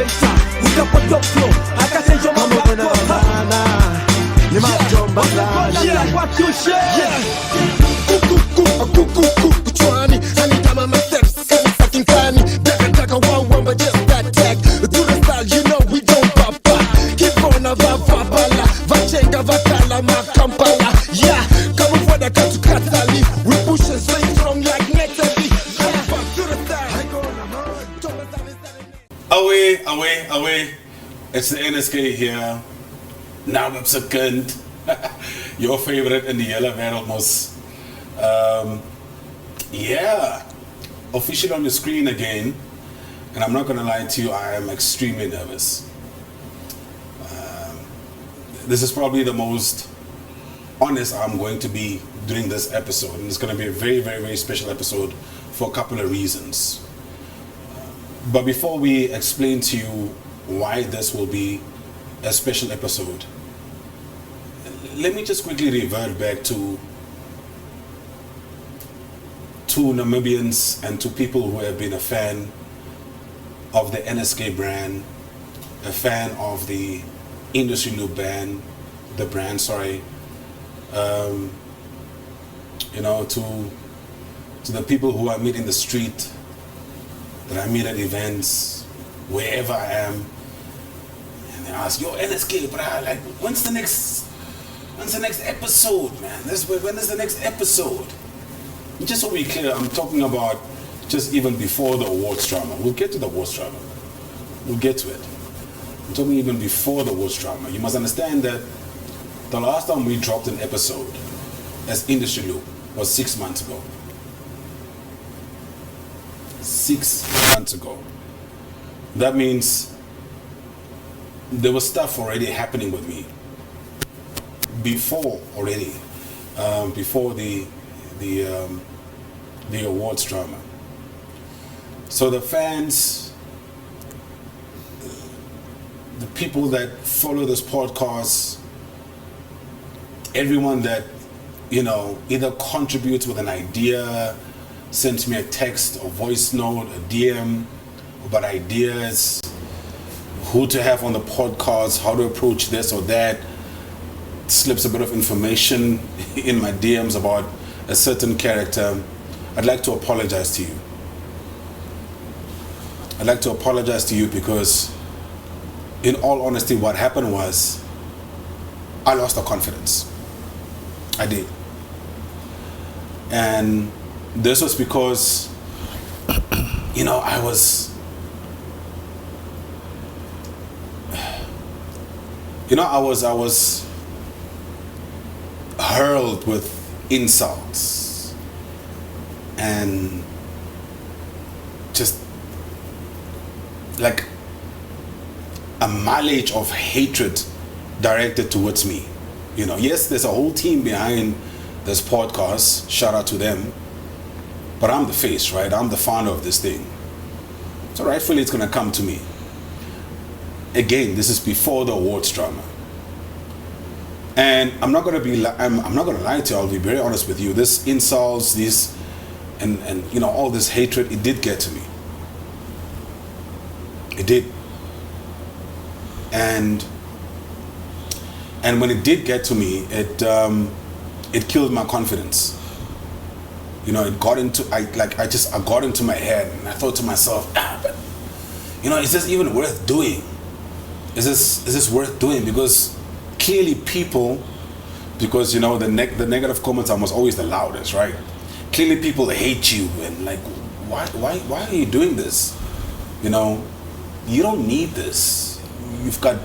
pesa Utapa top flow Akasenjo mabako You might jump back Yeah, what you say? Kuchwani, anytime I'm a steps, can fucking funny. Taka one, but just that tag. To the style, you know we don't pop back. Keep on a vapala, vachenga vatala, ma kampala. Yeah, come for the cut to Katali. We push and stay strong like Netabi. Back to the style. Away. It's the NSK here. Now I'm second. Your favorite in the yellow wereld mos. Yeah, officially on the screen again, and I'm not gonna lie to you, I am extremely nervous. This is probably the most honest I'm going to be during this episode, and it's gonna be a very, very, very special episode for a couple of reasons. But before we explain to you why this will be a special episode, let me just quickly revert back to Namibians and to people who have been a fan of the NSK brand, a fan of the industry loop brand, to the people who I meet in the street, that I meet at events, wherever I am, and they ask, yo, NSK, brah, like, when's the next episode, man? When is the next episode? Just so we're clear, I'm talking about just even before the awards drama. We'll get to the awards drama. We'll get to it. I'm talking even before the awards drama. You must understand that the last time we dropped an episode as Industry Loop was 6 months ago. 6 months ago. That means there was stuff already happening with me before the awards drama. So the fans, the people that follow this podcast, everyone that either contributes with an idea, sends me a text or voice note, a DM about ideas, who to have on the podcast, how to approach this or that, slips a bit of information in my DMs about a certain character, I'd like to apologize to you. I'd like to apologize to you because, in all honesty, what happened was I lost the confidence. I did. And this was because, I was hurled with insults and just like a mileage of hatred directed towards me. Yes, there's a whole team behind this podcast, shout out to them, but I'm the face, right? I'm the founder of this thing, so rightfully it's gonna come to me. Again, this is before the awards drama. And I'm not gonna lie to you. I'll be very honest with you. This insults, and all this hatred, it did get to me. It did. And when it did get to me, it killed my confidence. It got into I got into my head, and I thought to myself, but is this even worth doing? Is this worth doing? Because clearly people, because the negative comments are almost always the loudest, right? Clearly people hate you, and like, why are you doing this? You don't need this. You've got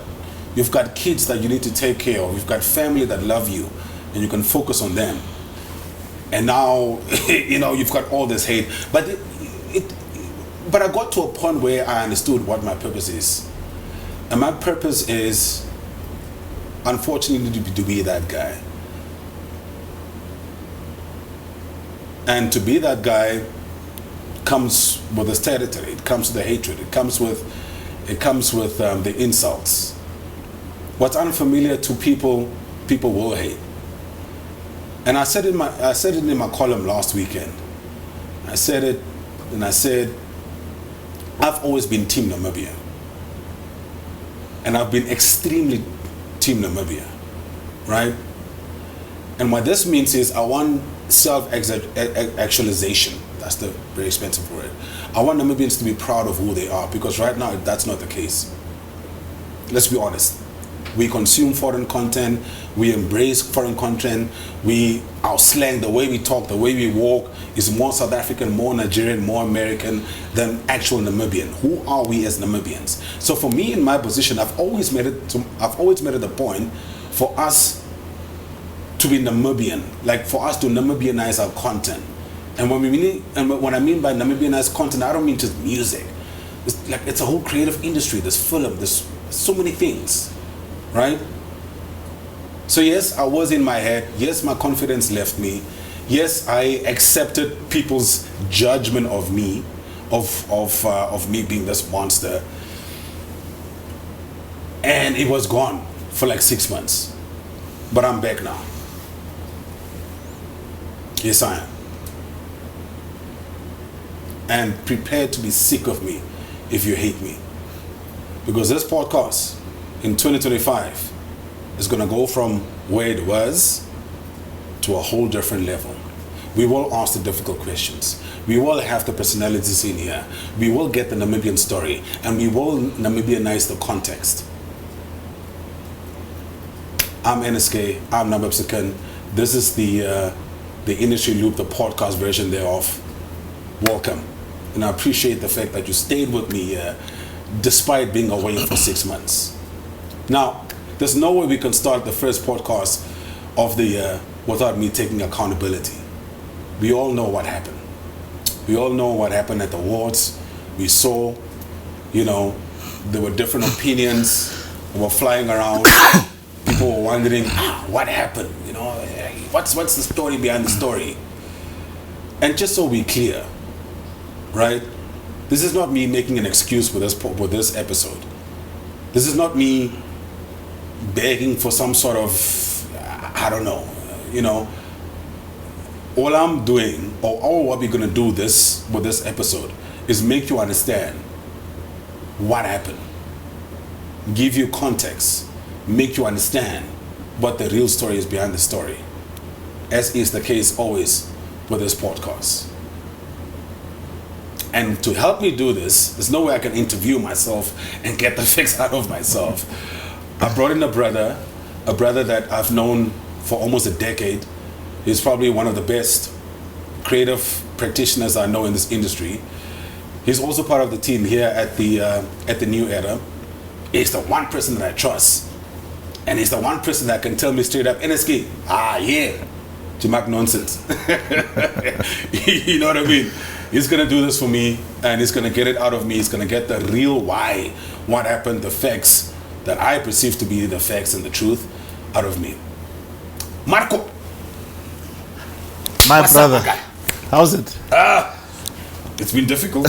kids that you need to take care of. You've got family that love you, and you can focus on them. And now you've got all this hate. But I got to a point where I understood what my purpose is. And my purpose is, unfortunately, to be that guy. And to be that guy comes with this territory. It comes with the hatred. It comes with the insults. What's unfamiliar to people will hate. And I said it in my column last weekend. I said it, and I said, I've always been Team Namibia. and I've been extremely Team Namibia, right? And what this means is I want self-actualization. That's the very expensive word. I want Namibians to be proud of who they are, because right now that's not the case. Let's be honest. We consume foreign content, we embrace foreign content, our slang, the way we talk, the way we walk is more South African, more Nigerian, more American than actual Namibian. Who are we as Namibians? So for me, in my position, I've always made it a point for us to be Namibian, like for us to Namibianize our content. And when I mean by Namibianized content, I don't mean just music. It's a whole creative industry. There's film, there's so many things, right? So yes, I was in my head. Yes, my confidence left me. Yes, I accepted people's judgment of me, of me being this monster, and it was gone for like 6 months. But I'm back now. Yes, I am. And prepare to be sick of me if you hate me. Because this podcast in 2025 is going to go from where it was to a whole different level. We will ask the difficult questions. We will have the personalities in here. We will get the Namibian story, and we will Namibianize the context. I'm NSK. I'm Namibsican. This is the Industry Loop, the podcast version thereof. Welcome. And I appreciate the fact that you stayed with me here despite being away for 6 months. Now, there's no way we can start the first podcast of the year without me taking accountability. We all know what happened. We all know what happened at the awards. We saw, there were different opinions that were flying around. People were wondering, what happened? What's the story behind the story? And just so we're clear, right? This is not me making an excuse for this episode. This is not me begging for some sort of, I don't know, all I'm doing, or all what we're gonna do with this episode, is make you understand what happened, give you context, make you understand what the real story is behind the story, as is the case always with this podcast. And to help me do this, there's no way I can interview myself and get the fix out of myself. I brought in a brother that I've known for almost a decade. He's probably one of the best creative practitioners I know in this industry. He's also part of the team here at the New Era. He's the one person that I trust. And he's the one person that can tell me straight up, NSK, Jamak nonsense. You know what I mean? He's gonna do this for me, and he's gonna get it out of me. He's gonna get the real why, what happened, the facts that I perceive to be the facts and the truth out of me. Marco! My What's brother, up, my guy? how's it? It's been difficult.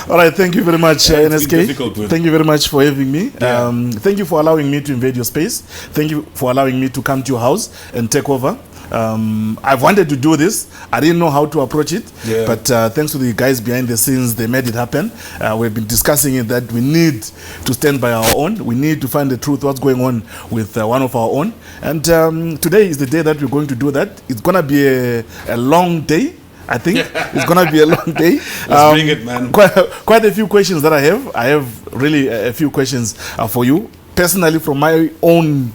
All right, thank you very much, It's been NSK. difficult, dude. Thank you very much for having me. Yeah. Thank you for allowing me to invade your space. Thank you for allowing me to come to your house and take over. I've wanted to do this. I didn't know how to approach it, Yeah. but thanks to the guys behind the scenes, they made it happen. We've been discussing it that we need to stand by our own. We need to find the truth, what's going on with one of our own. And today is the day that we're going to do that. It's going to be a long day. I think it's going to be a long day. Let's bring it, man. Quite a few questions that I have. I have really a few questions for you. Personally, from my own,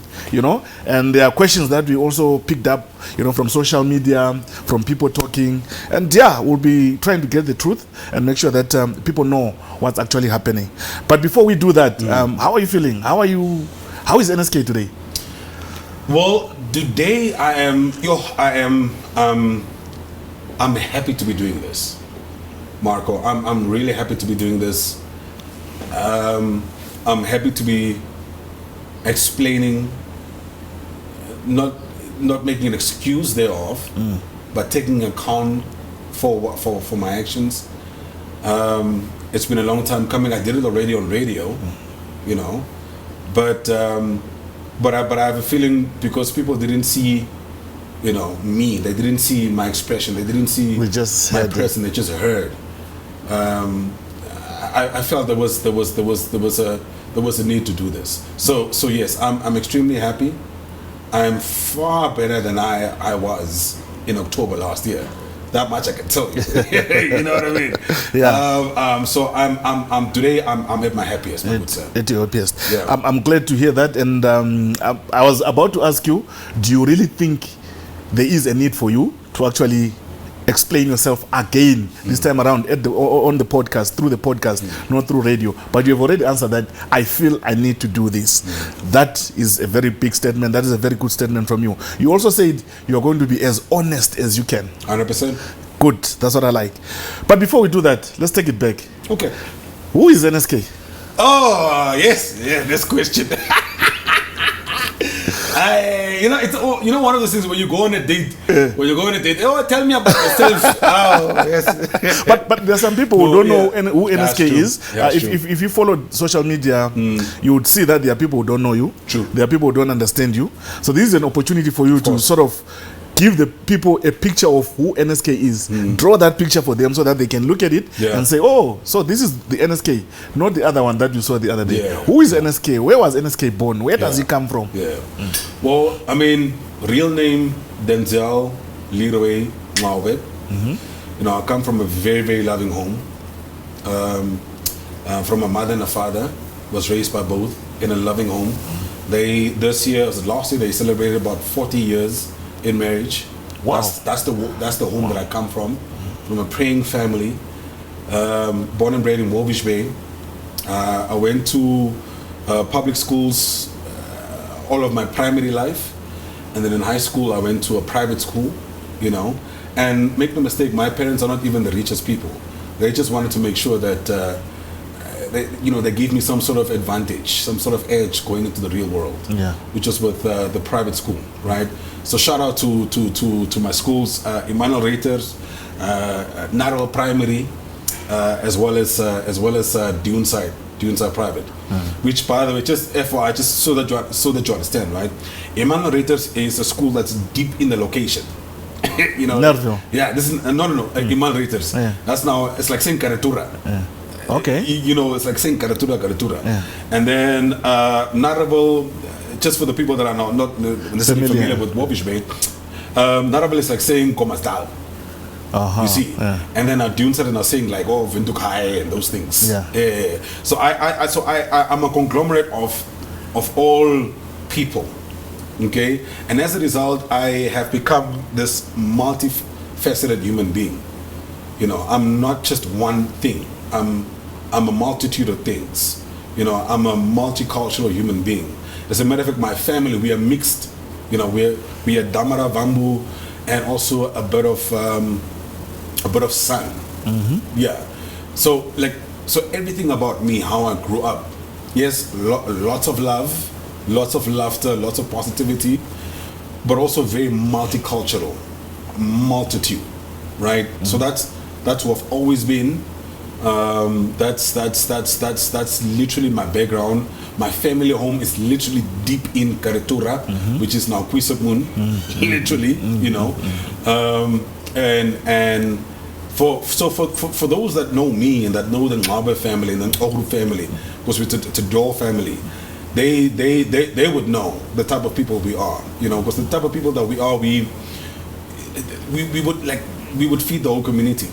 and there are questions that we also picked up, from social media, from people talking. And we'll be trying to get the truth and make sure that people know what's actually happening. But before we do that, how are you feeling? How is NSK today? Well, today I'm happy to be doing this, Marco. I'm really happy to be doing this. I'm happy to be explaining, not making an excuse thereof, but taking account for my actions. It's been a long time coming. I did it already on radio, but I have a feeling because people didn't see, me. They didn't see my expression. They didn't see We just my heard it. presence. They just heard. I felt there was a need to do this. So yes, I'm extremely happy. I'm far better than I was in October last year. That much I can tell you. You know what I mean? Yeah. So I'm today I'm at my happiest, I would say. At your happiest. Yeah. I'm glad to hear that. And I was about to ask you, do you really think there is a need for you to actually explain yourself again this time around on the podcast, through the podcast, not through radio? But you've already answered that. I feel I need to do this. That is a very big statement. That is a very good statement from you. You also said you're going to be as honest as you can. 100%. Good. That's what I like. But before we do that, let's take it back. Okay. Who is NSK? Oh yes, yeah. This question. It's one of those things when you go on a date. Oh, tell me about yourself. Oh, yes. But there are some people who don't know who NSK is. If you follow social media, you would see that there are people who don't know you. True. There are people who don't understand you. So this is an opportunity for you to sort of give the people a picture of who NSK is. Draw that picture for them so that they can look at it and say, oh, so this is the NSK, not the other one that you saw the other day. Who is NSK? Where was NSK born? Where does he come from? Yeah. Well, I mean, real name Denzel Leroy Maube. I come from a very, very loving home. From a mother and a father. Was raised by both in a loving home. Last year they celebrated about 40 years in marriage. Wow. That's the home that I come from a praying family. Born and bred in Walvish Bay. I went to public schools all of my primary life, and then in high school I went to a private school, and make no mistake, my parents are not even the richest people. They just wanted to make sure that they gave me some sort of advantage, some sort of edge going into the real world, which was with the private school, right? So shout out to my schools, Emmanuel Reuters, Narrow Primary, as well as Duneside Private, which, by the way, just FYI, just so that you understand, right? Emmanuel Reuters is a school that's deep in the location. Nervio. Yeah, this is no. Emmanuel Reuters. That's now, it's like saying Karatura. Okay. It's like saying Karatura. And then Narable, just for the people that are not necessarily familiar with Walvish Bay, Narable is like saying Komastal. You see, and then Duneside are saying like, oh, Vinduk High and those things. So I'm a conglomerate of all people, okay, and as a result, I have become this multifaceted human being. I'm not just one thing. I'm a multitude of things. I'm a multicultural human being. As a matter of fact, my family, we are mixed. We are Damara, Vambu, and also a bit of San. Yeah. So everything about me, how I grew up, yes, lots of love, lots of laughter, lots of positivity, but also very multicultural, multitude, right? So that's who I've always been. That's literally my background. My family home is literally deep in Karatura, which is now Kwisatmun, literally, and for those that know me and that know the Ngabe family and the Ohru family, because it's a dual family, they would know the type of people we are, because the type of people that we are, we would feed the whole community.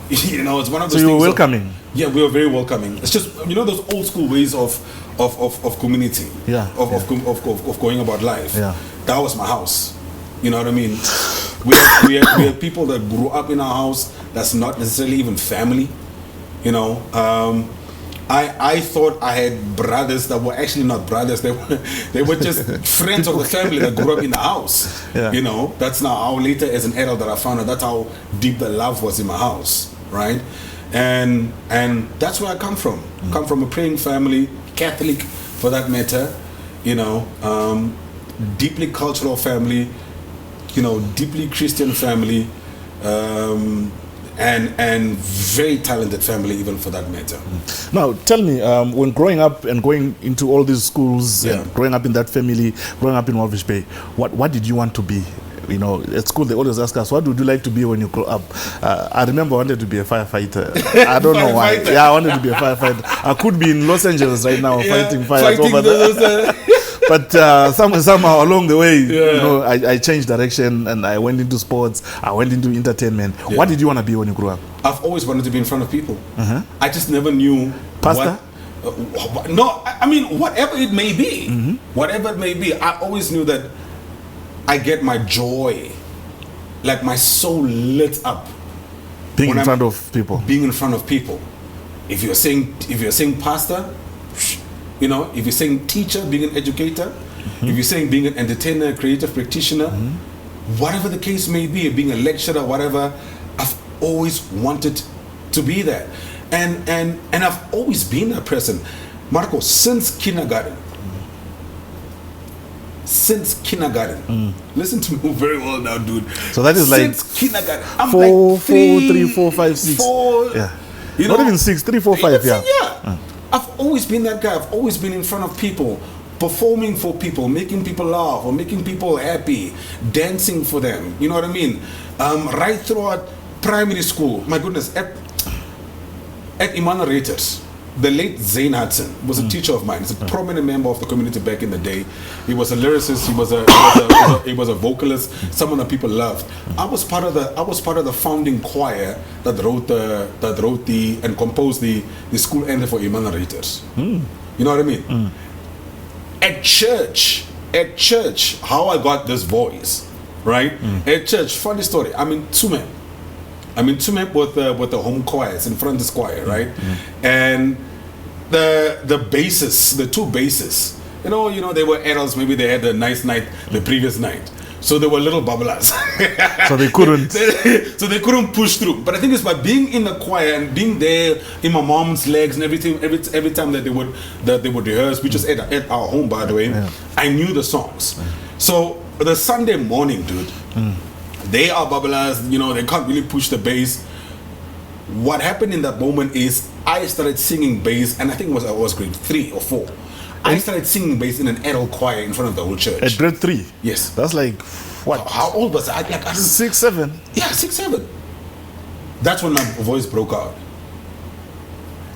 It's one of those things. So you were welcoming. Yeah, we were very welcoming. It's just those old school ways of community. Of going about life. That was my house. You know what I mean? We are people that grew up in our house. That's not necessarily even family. I thought I had brothers that were actually not brothers. They were just friends of the family that grew up in the house. That's now how later as an adult that I found out that's how deep the love was in my house, right? And that's where I come from. Come from a praying family, Catholic for that matter, deeply cultural family, deeply Christian family, and very talented family even for that matter. Now tell me, when growing up and going into all these schools and growing up in that family, growing up in Walvish Bay, what did you want to be you know, at school they always ask us, what would you like to be when you grow up? I remember I wanted to be a firefighter. I don't know why. Yeah, I wanted to be a firefighter. I could be in Los Angeles right now fighting fires over there. But somehow along the way, you know, I changed direction and I went into sports. I went into entertainment. Yeah. What did you want to be when you grew up? I've always wanted to be in front of people. I just never knew Pastor? No, I mean, whatever it may be, whatever it may be, I always knew that I get my joy, like my soul lit up. Being in front of people. Being in front of people. If you're saying pastor, you know, if you're saying teacher, being an educator, if you're saying being an entertainer, creative practitioner, whatever the case may be, being a lecturer, whatever, I've always wanted to be there. And I've always been that person. Marco, since kindergarten. Since kindergarten. Listen to me very well now, dude. So that is since like kindergarten. I'm four, like 3, 4, 5, 6. 4. Yeah. You Not know, even 6, 3, 4, 5. Yeah. Yeah. I've always been that guy. I've always been in front of people, performing for people, making people laugh or making people happy, dancing for them. You know what I mean? Right throughout primary school. My goodness, at Emmanuel Reuters, the late Zane Hudson was a teacher of mine. He's a prominent member of the community back in the day. He was a lyricist. He was a vocalist. Someone that people loved. I was part of the founding choir that wrote the and composed the school anthem for Emmanuel Reuters. You know what I mean? At church, how I got this voice, right? At church, funny story. I'm in Tsumeb with the home choirs in front of this choir, right? And the basses, the two basses, you know, they were adults. Maybe they had a nice night the previous night, so they were little bubblers. So they couldn't. So they couldn't push through. But I think it's by being in the choir and being there in my mom's legs and everything. Every time that they would rehearse, which is at our home, by the way, I knew the songs. So the Sunday morning, dude. They are bubblers, you know, they can't really push the bass. What happened in that moment is I started singing bass, and I think I was grade 3 or 4. I started singing bass in an adult choir in front of the whole church. At grade 3? Yes. That's like, what? How old was I? 6, 7? Yeah, 6, 7. That's when my voice broke out.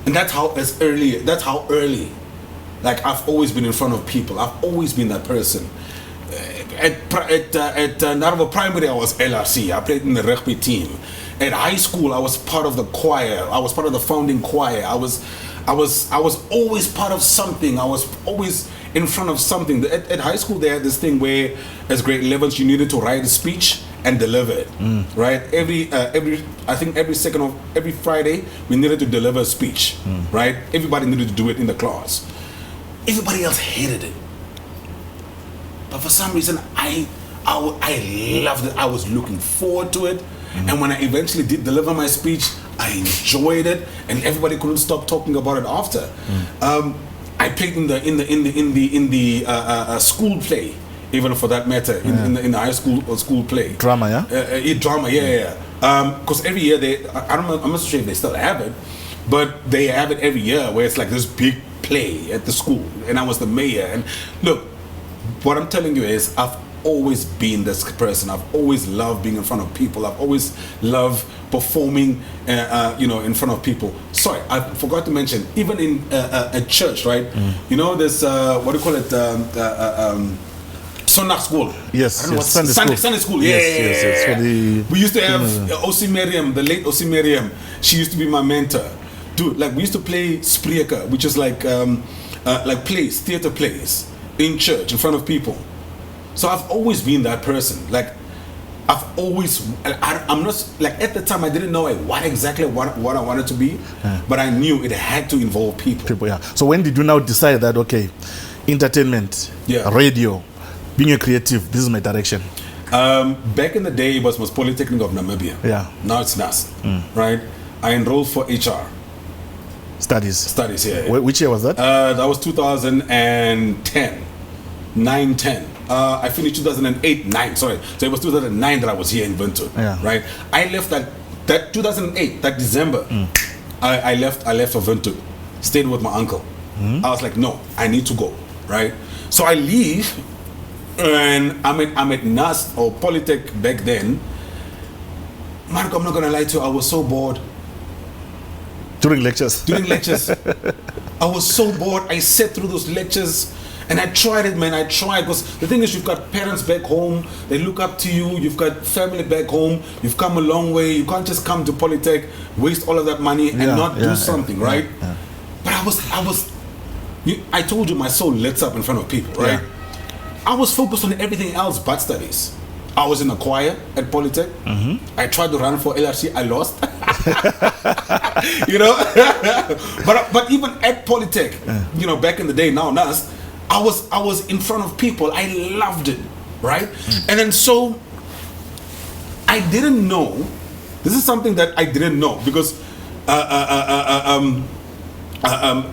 And that's how early. Like, I've always been in front of people. I've always been that person. At Narva Primary, I was LRC. I played in the rugby team. At high school, I was part of the choir. I was part of the founding choir. I was always part of something. I was always in front of something. At high school, they had this thing where, as grade 11s, you needed to write a speech and deliver it. Right? I think every Friday, we needed to deliver a speech. Right? Everybody needed to do it in the class. Everybody else hated it. But for some reason, I loved it. I was looking forward to it. And when I eventually did deliver my speech, I enjoyed it, and everybody couldn't stop talking about it after. I played in the school play, even for that matter, in the high school play. Drama, yeah. Drama, yeah. Because every year I'm not sure if they still have it, but they have it every year where it's like this big play at the school, and I was the mayor. And look. What I'm telling you is I've always been this person. I've always loved being in front of people. I've always loved performing, in front of people. Sorry, I forgot to mention, even in a church, right? You know, there's, what do you call it? Sunday school. Yes, Sunday school. Yes. For the we used to have O.C. Miriam, the late O.C. Miriam. She used to be my mentor. Dude, like we used to play Spreker, which is like plays, theater plays. In church, in front of people. So I've always been that person. Like, I'm not, like at the time I didn't know what exactly what I wanted to be, but I knew it had to involve people. Yeah. So when did you now decide that, okay, entertainment, radio, being a creative, this is my direction? Back in the day, it was Polytechnic of Namibia. Yeah. Now it's NAS, right? I enrolled for HR. Studies, yeah. Which year was that? That was 2010. 9-10. I finished 2008, 9, sorry. So it was 2009 that I was here in Windhoek, right? I left that 2008, that December, I left for Windhoek, stayed with my uncle. I was like, no, I need to go, right? So I leave, And I'm at NAS or Polytech back then. Marco, I'm not gonna lie to you, I was so bored. During lectures. During lectures. I was so bored. I sat through those lectures and I tried it, man. I tried, because the thing is, you've got parents back home, they look up to you, you've got family back home, you've come a long way, you can't just come to Polytech, waste all of that money and not do something, right? Yeah. But I told you my soul lights up in front of people, right? I was focused on everything else but studies. I was in a choir at Polytech. I tried to run for LRC, I lost. You know, but even at Polytech, you know, back in the day, now NAS, I was in front of people. I loved it, right? And then so I didn't know. This is something that I didn't know, because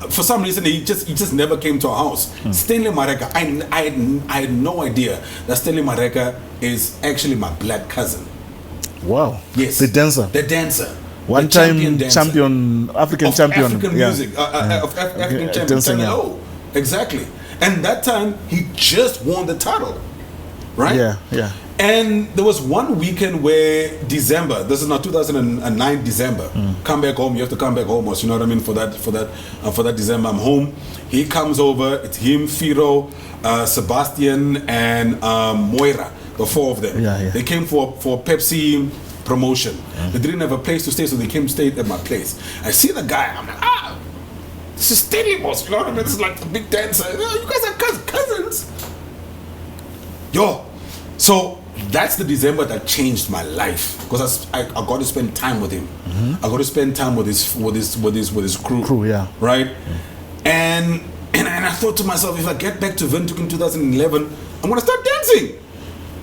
for some reason he just never came to our house. Stanley Mareka, I had no idea that Stanley Mareka is actually my blood cousin. Wow. Yes. The dancer. The dancer. One The time dancer. African Of champion. African music, of African champion. Dancing, yeah. Oh, exactly. And that time he just won the title, right? Yeah. And there was one weekend where December, this is now 2009 December, come back home. You have to come back home, you know what I mean? For that December, I'm home. He comes over. It's him, Firo, Sebastian, and Moira. The four of them. Yeah. They came for Pepsi promotion. They didn't have a place to stay, so they came stayed at my place. I see the guy. I'm like, this is Stanley Boss. You know what I mean? This is like the big dancer. Oh, you guys are cousins. Yo. So that's the December that changed my life, because I got to spend time with him. I got to spend time with his crew. Right. And I thought to myself, if I get back to Windhoek in 2011, I'm gonna start dancing.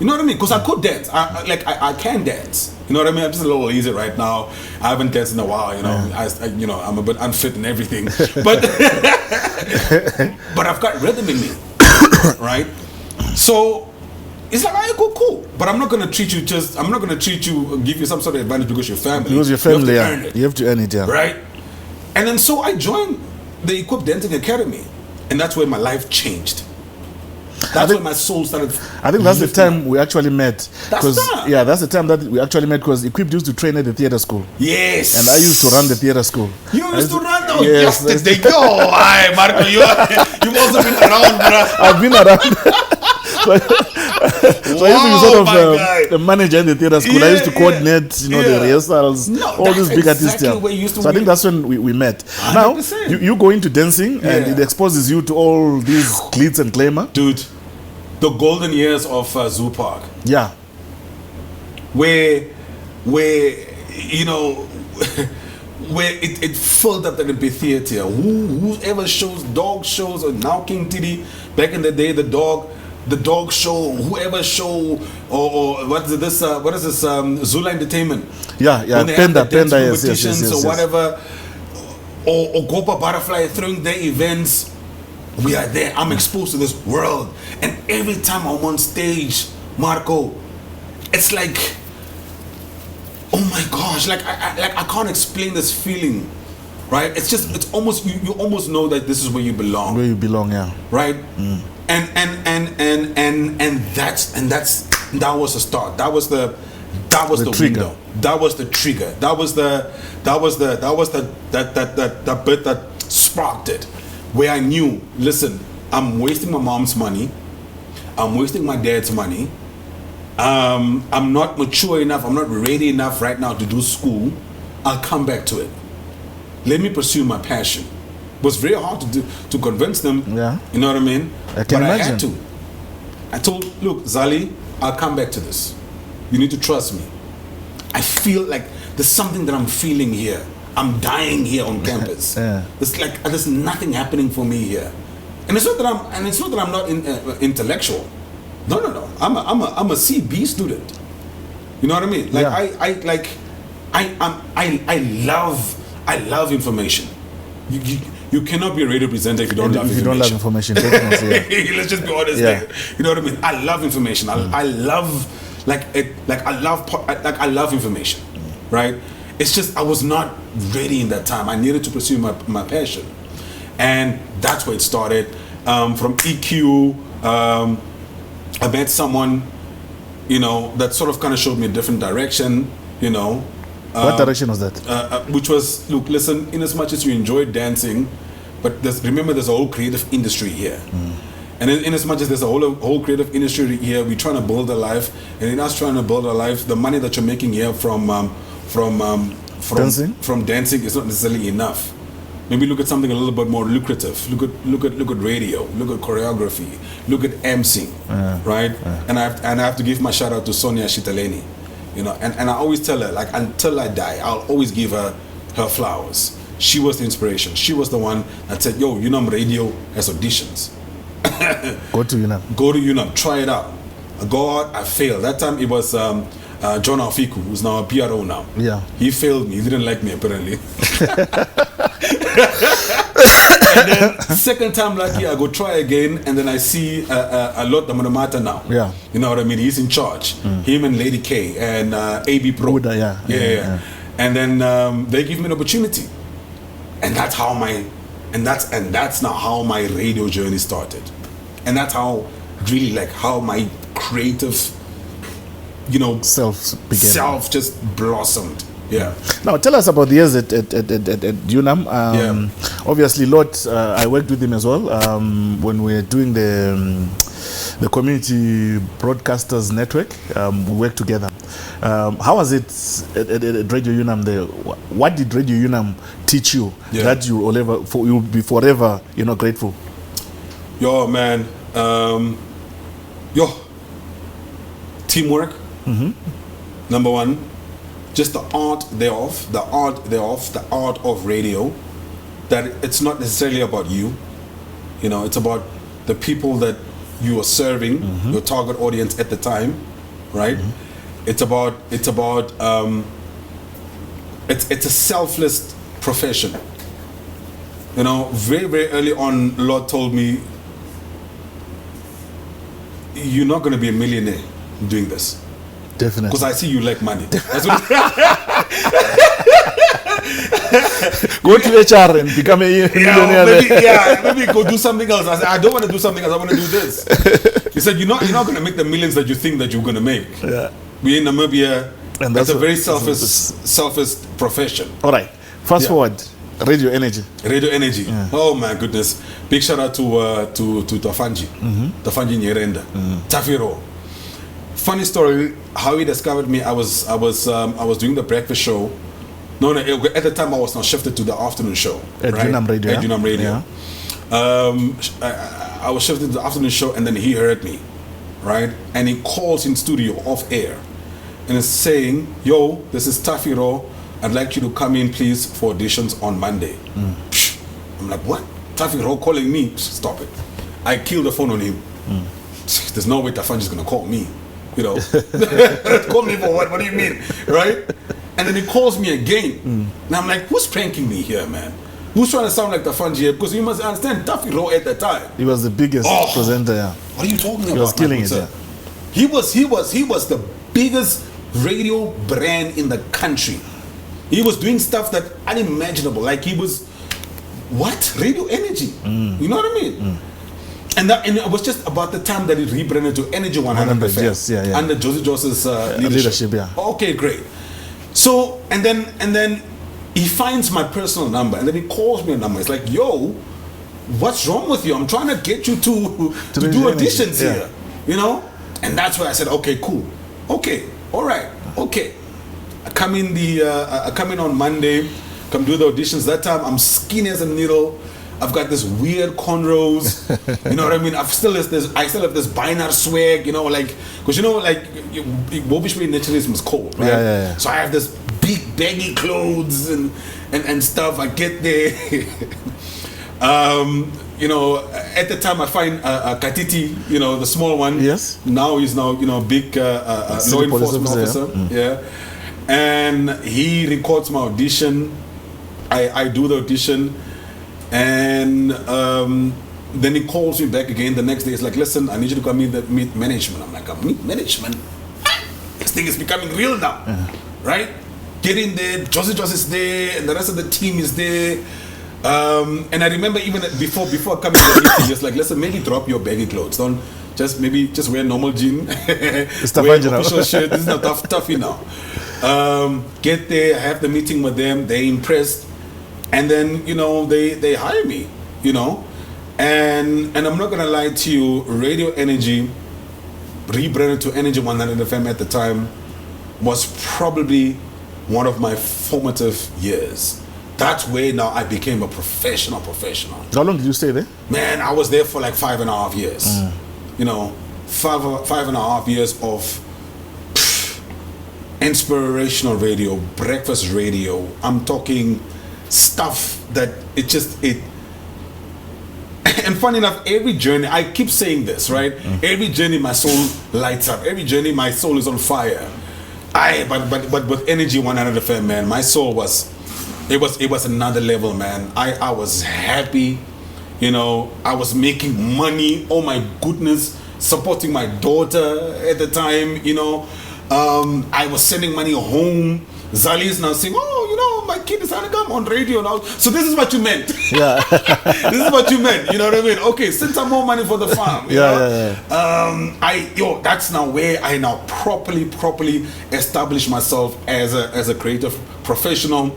You know what I mean? Because I could dance. I can dance. You know what I mean? I'm just a little lazy right now. I haven't danced in a while. You know, I'm a bit unfit and everything. But but I've got rhythm in me, right? So it's like, alright, cool. But I'm not gonna treat you give you some sort of advantage because you're family. Because you're family, you have to earn it. You have to earn it, yeah. Right? And then so I joined the Equip Dancing Academy, and that's where my life changed. That's when my soul started. I think that's the time we actually met. That's the time that we actually met, because Equip used to train at the theater school. Yes. And I used to run the theater school. You used to run those? Yes. They go. Hi, Marco. You've also been around, bro. I've been around. So I used to be sort of the manager in the theater school. I used to coordinate, the rehearsals, all these big artists. So I think that's when we met. 100%. Now, you go into dancing, and it exposes you to all these glitz and glamour. Dude, the golden years of Zoo Park. Yeah. Where it filled up the amphitheater. Whoever shows dog shows, or now King Titty, back in the day, the dog show, whoever show, or what is this Zula Entertainment. Yeah. When they have the dance Penda, competitions yes. or whatever, or Gopa Butterfly throwing their events. We are there. I'm exposed to this world, and every time I'm on stage, Marco, it's like, oh my gosh, like I can't explain this feeling, right? It's almost you almost know that this is where you belong. Where you belong, yeah. Right. And that was the start. That was the trigger. window. That was the trigger. That was the bit that sparked it. Where I knew, listen, I'm wasting my mom's money. I'm wasting my dad's money. I'm not mature enough. I'm not ready enough right now to do school. I'll come back to it. Let me pursue my passion. It was very hard to convince them. Yeah. You know what I mean? I can imagine. I had to. I told, look, Zali, I'll come back to this. You need to trust me. I feel like there's something that I'm feeling here. I'm dying here on campus. It's like there's nothing happening for me here, and it's not that I'm not intellectual. No. I'm a CB student. You know what I mean? Like I love information. You cannot be a radio presenter if you don't love information. If you don't love information, definitely. Let's just be honest there. You know what I mean? I love information. I love information, right? It's just I was not ready in that time. I needed to pursue my passion, and that's where it started. From EQ, I met someone, you know, that sort of kind of showed me a different direction, you know. What direction was that? Which was, look, listen, in as much as you enjoy dancing, but remember there's a whole creative industry here. And in as much as there's a whole creative industry here, we're trying to build a life. And in us trying to build a life, the money that you're making here from dancing is not necessarily enough. Maybe look at something a little bit more lucrative. Look at radio. Look at choreography. Look at emceeing, right? And I have to give my shout out to Sonia Shitaleni, you know. And I always tell her, like, until I die, I'll always give her flowers. She was the inspiration. She was the one that said, "Yo, UNAM Radio has auditions. Go to UNAM. Go to UNAM. Try it out." God, I failed. That time it was John Alfiku, who's now a PRO now. Yeah. He failed me. He didn't like me apparently. And then second time lucky, I go try again, and then I see a lot of Manamata now. Yeah. You know what I mean? He's in charge. Him and Lady K and AB Pro. Buddha, yeah. And then they give me an opportunity, and that's how that's now how my radio journey started, and that's how really like how my creative, you know, self just blossomed. Yeah. Now tell us about the years at UNAM. Obviously, Lord, I worked with him as well when we were doing the community broadcasters network. We worked together. How was it at Radio UNAM there? What did Radio UNAM teach you that you will be forever, you know, grateful? Yo, man. Teamwork. Number one. Just the art of radio, that it's not necessarily about you, you know, it's about the people that you are serving, your target audience at the time, right? It's a selfless profession. You know, very, very early on, Lord told me, you're not going to be a millionaire doing this. Definitely. Because I see you like money. That's what go to HR and become a millionaire. Maybe go do something else. I said, I don't want to do something else. I want to do this. He said, you're not going to make the millions that you think that you're going to make. Yeah. We're in Namibia. And that's a very selfish profession. All right. Fast forward. Radio Energy. Yeah. Oh my goodness. Big shout out to Tafanji. Tafanji Nyerenda. Tafiro. Funny story, how he discovered me. I was doing the breakfast show. No, at the time I was now shifted to the afternoon show. At UNAM Radio. At UNAM Radio. Yeah. I was shifted to the afternoon show, and then he heard me, right? And he calls in studio off air, and is saying, "Yo, this is Tafiro. I'd like you to come in, please, for auditions on Monday." I'm like, "What? Tafiro calling me? Stop it!" I killed the phone on him. There's no way Tafanji's gonna call me. You know, call me for what? What do you mean, right? And then he calls me again, and I'm like, who's pranking me here, man? Who's trying to sound like Tafanji here? Because you must understand, Tafiro at the time, he was the biggest presenter. Yeah. What are you talking about? He was killing it. Yeah. He was the biggest radio brand in the country. He was doing stuff that unimaginable. Like he was, what? Radio Energy. You know what I mean? And it was just about the time that it rebranded to Energy 100 FM, yes, under Josie Jose's leadership. Yeah. Okay, great. So and then he finds my personal number, and then he calls me a number. It's like, yo, what's wrong with you? I'm trying to get you to do auditions here, you know. And that's why I said, okay, cool, okay, all right, okay. I come in on Monday, come do the auditions. That time I'm skinny as a needle. I've got this weird cornrows, you know what I mean? I still have this binar swag, you know, like, because you know, like, Bobishwe naturalism is cold, right? Yeah. So I have this big baggy clothes and stuff. I get there, you know. At the time, I find Katiti, you know, the small one. Yes. Now he's big law enforcement officer. Yeah. And he records my audition. I do the audition. And then he calls me back again the next day. It's like, listen, I need you to come meet management. I'm like, meet management? This thing is becoming real now, right? Get in there. Josie is there, and the rest of the team is there. And I remember even before coming to the meeting, it's like, listen, maybe drop your baggy clothes. just wear normal jean, It's wear tough, official shirt. This is not toughy now. Get there, I have the meeting with them. They're impressed, and then they hire me. And I'm not gonna lie to you, Radio Energy, rebranded to Energy 100 FM at the time, was probably one of my formative years. That's where now I became a professional. How long did you stay there? Man, I was there for like 5.5 years. Five and a half years of inspirational radio, breakfast radio. I'm talking stuff that and funny enough, every journey, I keep saying this, right? Every journey my soul lights up. Every journey my soul is on fire. But with Energy 100 FM, man, my soul was another level, man. I was happy, I was making money. Oh my goodness, supporting my daughter at the time, I was sending money home. Zali is now saying, my kid is going to come on radio now. So this is what you meant. Yeah. This is what you meant. You know what I mean? Okay, send some more money for the farm. Yeah. That's now where I now properly established myself as a creative professional.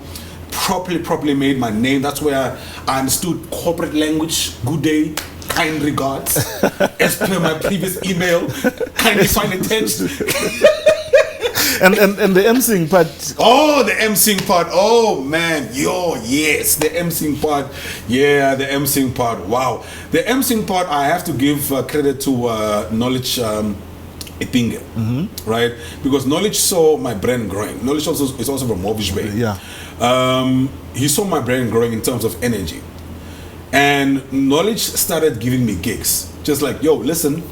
Properly made my name. That's where I understood corporate language. Good day, kind regards. As per my previous email, kindly find attached. And the emceeing part. Oh, the emceeing part. Oh man, yes, the emceeing part. Yeah, the emceeing part. Wow, the emceeing part. I have to give credit to Knowledge Ipinge, right? Because Knowledge saw my brand growing. Knowledge is also from Mobish Bay. Yeah. He saw my brand growing in terms of energy, and Knowledge started giving me gigs. Just like, listen.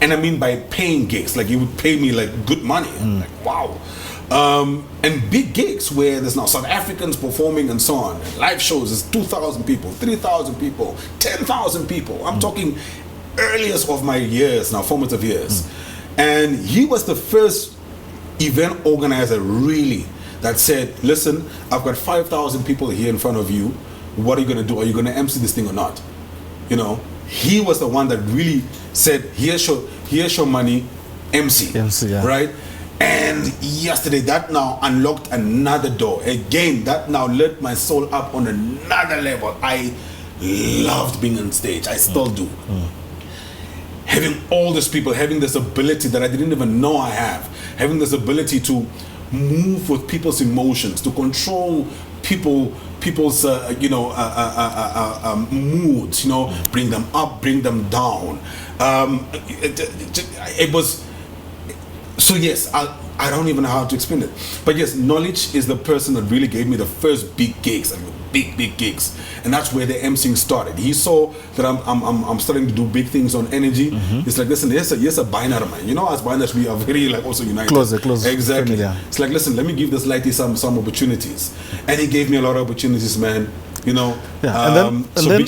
And I mean by paying gigs, like he would pay me like good money. Like, wow. And big gigs where there's now South Africans performing and so on. And live shows is 2,000 people, 3,000 people, 10,000 people. I'm talking earliest of my years now, formative years. And he was the first event organizer really that said, listen, I've got 5,000 people here in front of you. What are you going to do? Are you going to MC this thing or not? He was the one that really said, here's your money, MC, yeah. Right? And yesterday, that now unlocked another door. Again, that now lit my soul up on another level. I loved being on stage. I still do. Having all these people, having this ability that I didn't even know I have, having this ability to move with people's emotions, to control people's moods, bring them up, bring them down. It was so. Yes, I don't even know how to explain it, but yes, Knowledge is the person that really gave me the first big gigs, big gigs, and that's where the emceeing started. He saw that I'm starting to do big things on Energy. It's like, listen, here's a binary, man. As binary, we are very like also united. Close. Exactly. Familiar. It's like, listen, let me give this lady some opportunities, and he gave me a lot of opportunities, man. Big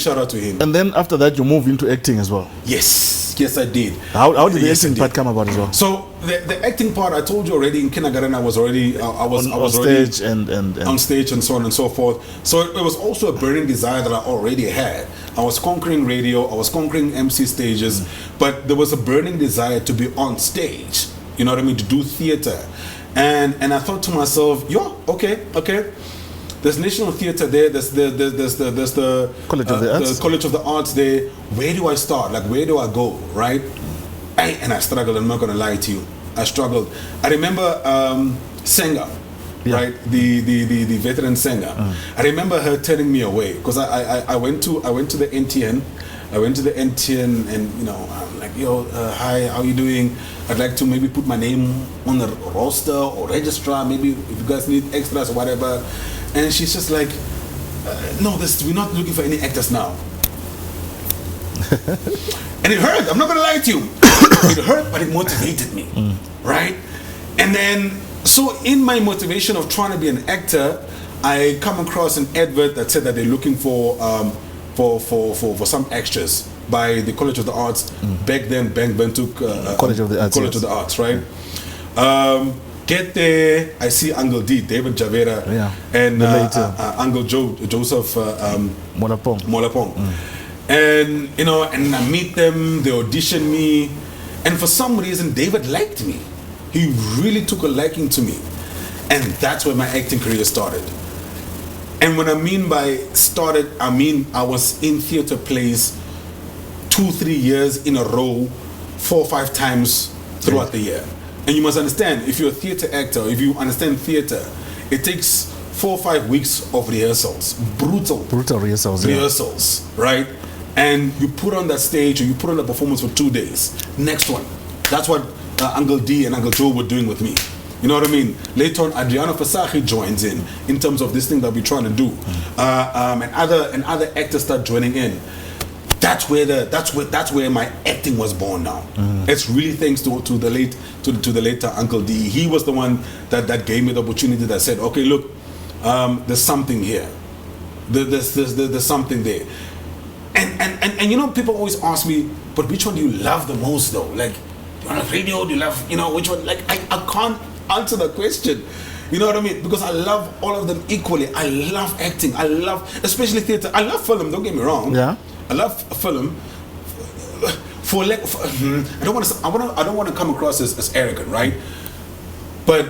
shout out to him. And then after that, you move into acting as well. Yes, I did. How did the acting part come about as well? So the acting part, I told you already, in kindergarten, I was already on stage and on stage and so on and so forth. So it was also a burning desire that I already had. I was conquering radio, I was conquering MC stages, but there was a burning desire to be on stage. You know what I mean? To do theater, and I thought to myself, okay. There's National Theatre there. There's the College of the Arts. The College of the Arts there. Where do I start? Like, where do I go? Right? And I struggled. I'm not gonna lie to you. I struggled. I remember Senga, right? The veteran Senga. I remember her turning me away because I went to the NTN. I went to the NTN and I'm like, hi, how you doing? I'd like to maybe put my name on the roster or registrar. Maybe if you guys need extras or whatever. And she's just like, no, we're not looking for any actors now. And it hurt. I'm not gonna lie to you. It hurt, but it motivated me, right? And then, so in my motivation of trying to be an actor, I come across an advert that said that they're looking for some extras by the College of the Arts. Back then, Bank took College of the Arts. College of the Arts, right? Get there, I see Uncle D, David Javera, and Uncle Joseph Molapong. And you know, and I meet them, they audition me, and for some reason David liked me. He really took a liking to me. And that's where my acting career started. And when I mean by started, I mean I was in theater plays 2-3 years in a row, 4 or 5 times throughout the year. And you must understand, if you're a theater actor, if you understand theater, it takes 4 or 5 weeks of rehearsals, brutal rehearsals, right? And you put on that stage, or you put on the performance for 2 days. Next one. That's what Uncle D and Uncle Joe were doing with me. You know what I mean? Later on, Adriano Fasachi joins in terms of this thing that we're trying to do, and other actors start joining in. That's where my acting was born now. It's really thanks to the late Uncle D. He was the one that gave me the opportunity, that said, okay, look, there's something here. There's something there. And you know, people always ask me, but which one do you love the most though? Like, on the radio, do you love, you know, which one? Like, I can't answer the question. You know what I mean? Because I love all of them equally. I love acting. I love, especially theater. I love film. Don't get me wrong. Yeah. I love film. I don't want to come across as arrogant, right? But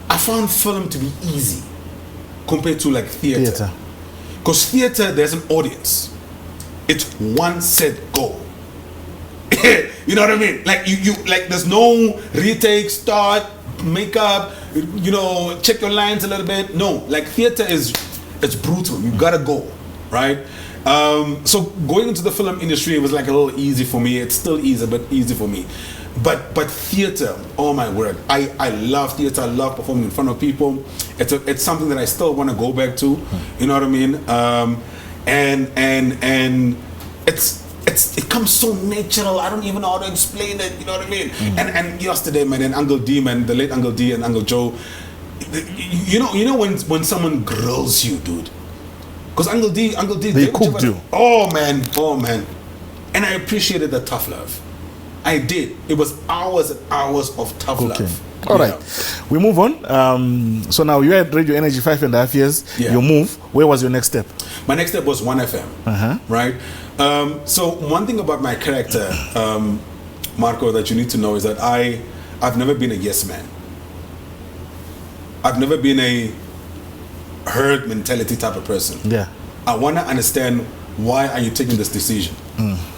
I found film to be easy compared to like theater. Because theater, there's an audience. It's one set, go. You know what I mean? Like you like, there's no retake, start, makeup, you know, check your lines a little bit. No, like theater it's brutal. You gotta go, right? So going into the film industry, it was like a little easy for me. It's still easy, but easy for me. But theater, oh my word, I love theater. I love performing in front of people. It's something that I still want to go back to. You know what I mean? And it comes so natural. I don't even know how to explain it. You know what I mean? And yesterday, man, and Uncle D, man, the late Uncle D and Uncle Joe, you know when someone grills you, dude. Because Uncle D, they cooked you. Oh man. And I appreciated the tough love. I did. It was hours and hours of tough love. All right, we move on. So now you had Radio Energy 5.5 years. Yeah. You move. Where was your next step? My next step was 1FM. Right. So one thing about my character, Marco, that you need to know is that I've never been a yes man. I've never been a herd mentality type of person. Yeah. I want to understand, why are you taking this decision,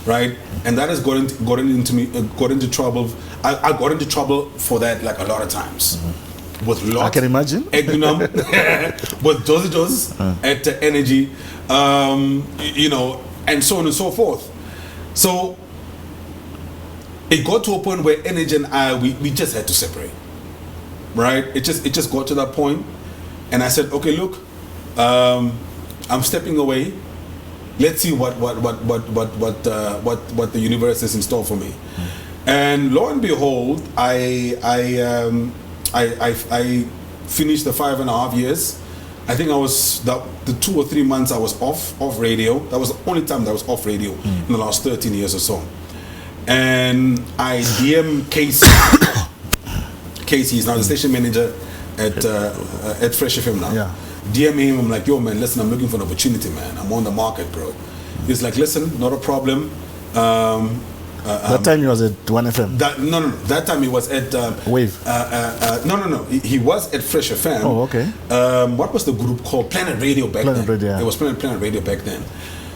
right? And that has got into trouble. I got into trouble for that, like, a lot of times. With lots, I can imagine. With dosages at Energy, you know, and so on and so forth. So it got to a point where Energy and I, we just had to separate, right? It just got to that point, and I said, okay, look, I'm stepping away. Let's see what the universe is in store for me. And lo and behold, I finished the 5.5 years. I think I was the 2 or 3 months I was off radio. That was the only time that I was off radio in the last 13 years or so. And I DM Casey. Casey is now the station manager at Fresh FM now. Yeah. DM him, I'm like, yo man, listen, I'm looking for an opportunity, man. I'm on the market, bro. He's like, listen, not a problem. That time he was at 1FM? No. That time he was at... Wave? No. He was at Fresh FM. Oh, okay. What was the group called? Planet Radio back then. Radio, yeah. It was Planet Radio back then.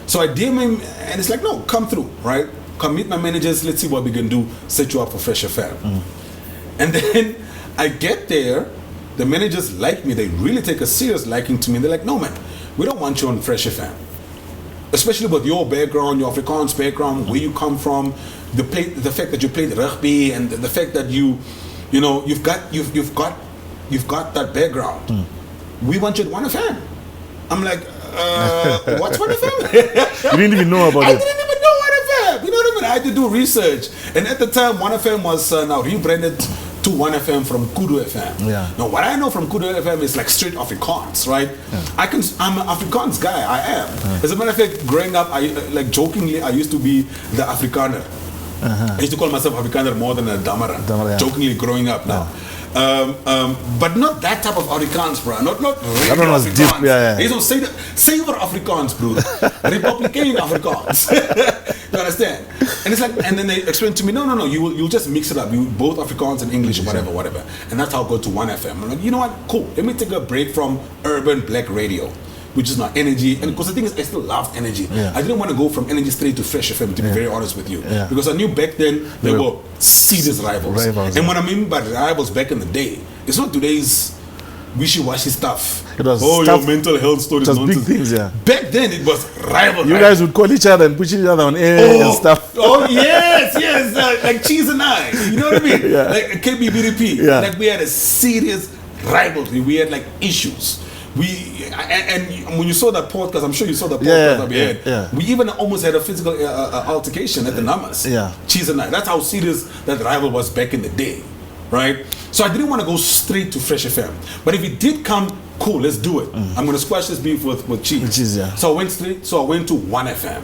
So I DM him, and it's like, no, come through, right? Come meet my managers, let's see what we can do, set you up for Fresh FM. And then I get there, the managers like me, they really take a serious liking to me. They're like, no man, we don't want you on Fresh FM. Especially with your background, your Afrikaans background, where you come from, the fact that you played rugby, and the fact that you've got that background. We want you at 1FM. I'm like, what's 1FM? You didn't even know about it. I didn't even know 1FM. You know what I mean? I had to do research. And at the time, 1FM was now rebranded to 1FM from Kudu FM. Yeah. Now, what I know from Kudu FM is like straight Afrikaans, right? Yeah. I'm an Afrikaans guy. I am. As a matter of fact, growing up, jokingly, I used to be the Afrikaner. I used to call myself Afrikaner more than a Damara. Jokingly growing up now. But not that type of Afrikaans, bro. Not That one was Afrikaans. deep, yeah. He's on savor Afrikaans, bro. Republican Afrikaans. You understand? And it's like, and then they explain to me, no, you'll just mix it up. You both Afrikaans and English, whatever. And that's how I go to 1FM. I'm like, you know what? Cool. Let me take a break from urban black radio, which is not energy. And because the thing is, I still loved energy. Yeah. I didn't want to go from energy straight to Fresh FM, to be very honest with you. Yeah. Because I knew back then they were serious rivals. And what I mean by rivals back in the day, it's not today's wishy-washy stuff. It was your stuff, mental health stories. it was big things, yeah. Back then it was rival. You guys would call each other and put each other on air and stuff. Oh yes, like Cheese and I. You know what I mean? Yeah. Like KBBDP. Yeah. Like we had a serious rivalry. We had like issues. And when you saw that podcast, I'm sure you saw the podcast that we had. Yeah. We even almost had a physical altercation at the Namas. Yeah. Cheese and I. That's how serious that rival was back in the day, right? So I didn't want to go straight to Fresh FM. But if it did come, cool, let's do it. I'm going to squash this beef with Cheese. With Cheese, yeah. So I went to 1FM,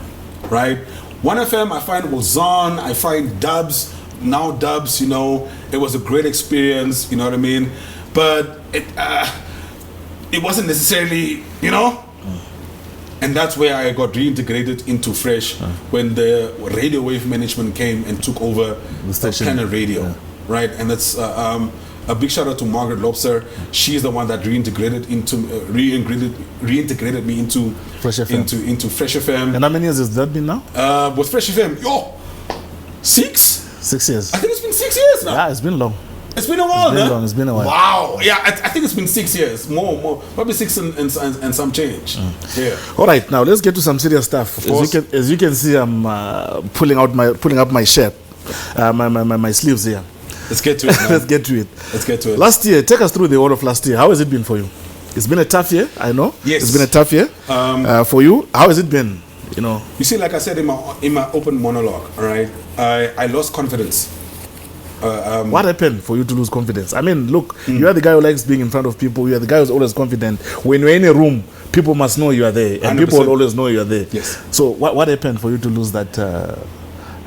right? 1FM, I find Wazan, I find Dubs, now Dubs, you know, it was a great experience, you know what I mean? But it wasn't necessarily, you know? And that's where I got reintegrated into Fresh when the radio wave management came and took over The station. Planet Radio, right? And that's a big shout out to Margaret Lobster. She's the one that reintegrated me into Fresh FM. into Fresh FM. And how many years has that been now? With Fresh FM, 6? 6 years. I think it's been 6 years now. Yeah, it's been long. It's been a while, It's been a while. Wow. Yeah, I think it's been 6 years. More. Probably 6 and some change. Yeah. All right, now let's get to some serious stuff. As you can see, I'm pulling up my shirt, my sleeves here. Let's get to it, man. Let's get to it. Let's get to it. Last year, take us through the whole of last year. How has it been for you? It's been a tough year, I know. Yes. It's been a tough year for you. How has it been? You know. You see, like I said in my open monologue, all right, I lost confidence. What happened for you to lose confidence? I mean, look, you are the guy who likes being in front of people. You are the guy who's always confident. When you're in a room, people must know you are there, and 100%. people will always know you are there. Yes. So, what happened for you to lose that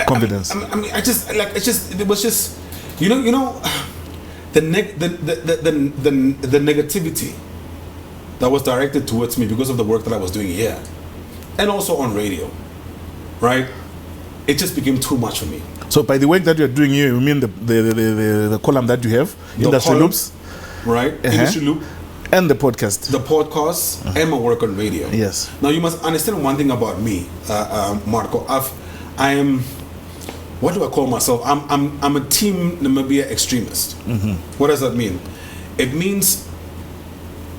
confidence? I mean, it was just, you know, the negativity that was directed towards me because of the work that I was doing here, and also on radio, right? It just became too much for me. So by the work that you're doing here, you mean the column that you have, Industry column, Loops, right? Industry Loop, and the podcast. the podcast, and my work on radio. Yes. Now you must understand one thing about me, Marco. I am, what do I call myself? I'm a Team Namibia extremist. What does that mean? It means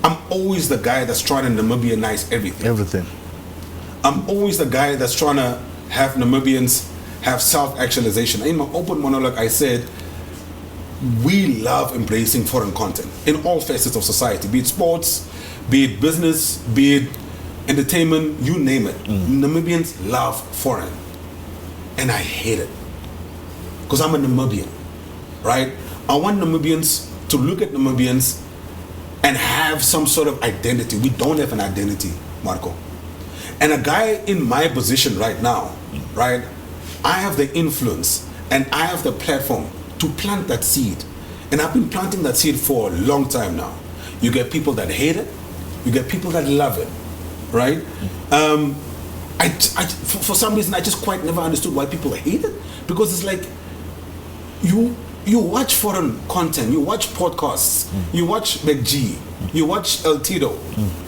I'm always the guy that's trying to Namibianize everything. Everything. I'm always the guy that's trying to have Namibians have self-actualization. In my open monologue, I said, we love embracing foreign content in all facets of society, be it sports, be it business, be it entertainment, you name it. Namibians love foreign. And I hate it. Because I'm a Namibian, right? I want Namibians to look at Namibians and have some sort of identity. We don't have an identity, Marco. And a guy in my position right now, right? I have the influence and I have the platform to plant that seed. And I've been planting that seed for a long time now. You get people that hate it, you get people that love it, right? For some reason, I just quite never understood why people hate it. Because it's like, you watch foreign content, you watch podcasts, you watch McG, you watch El Tito,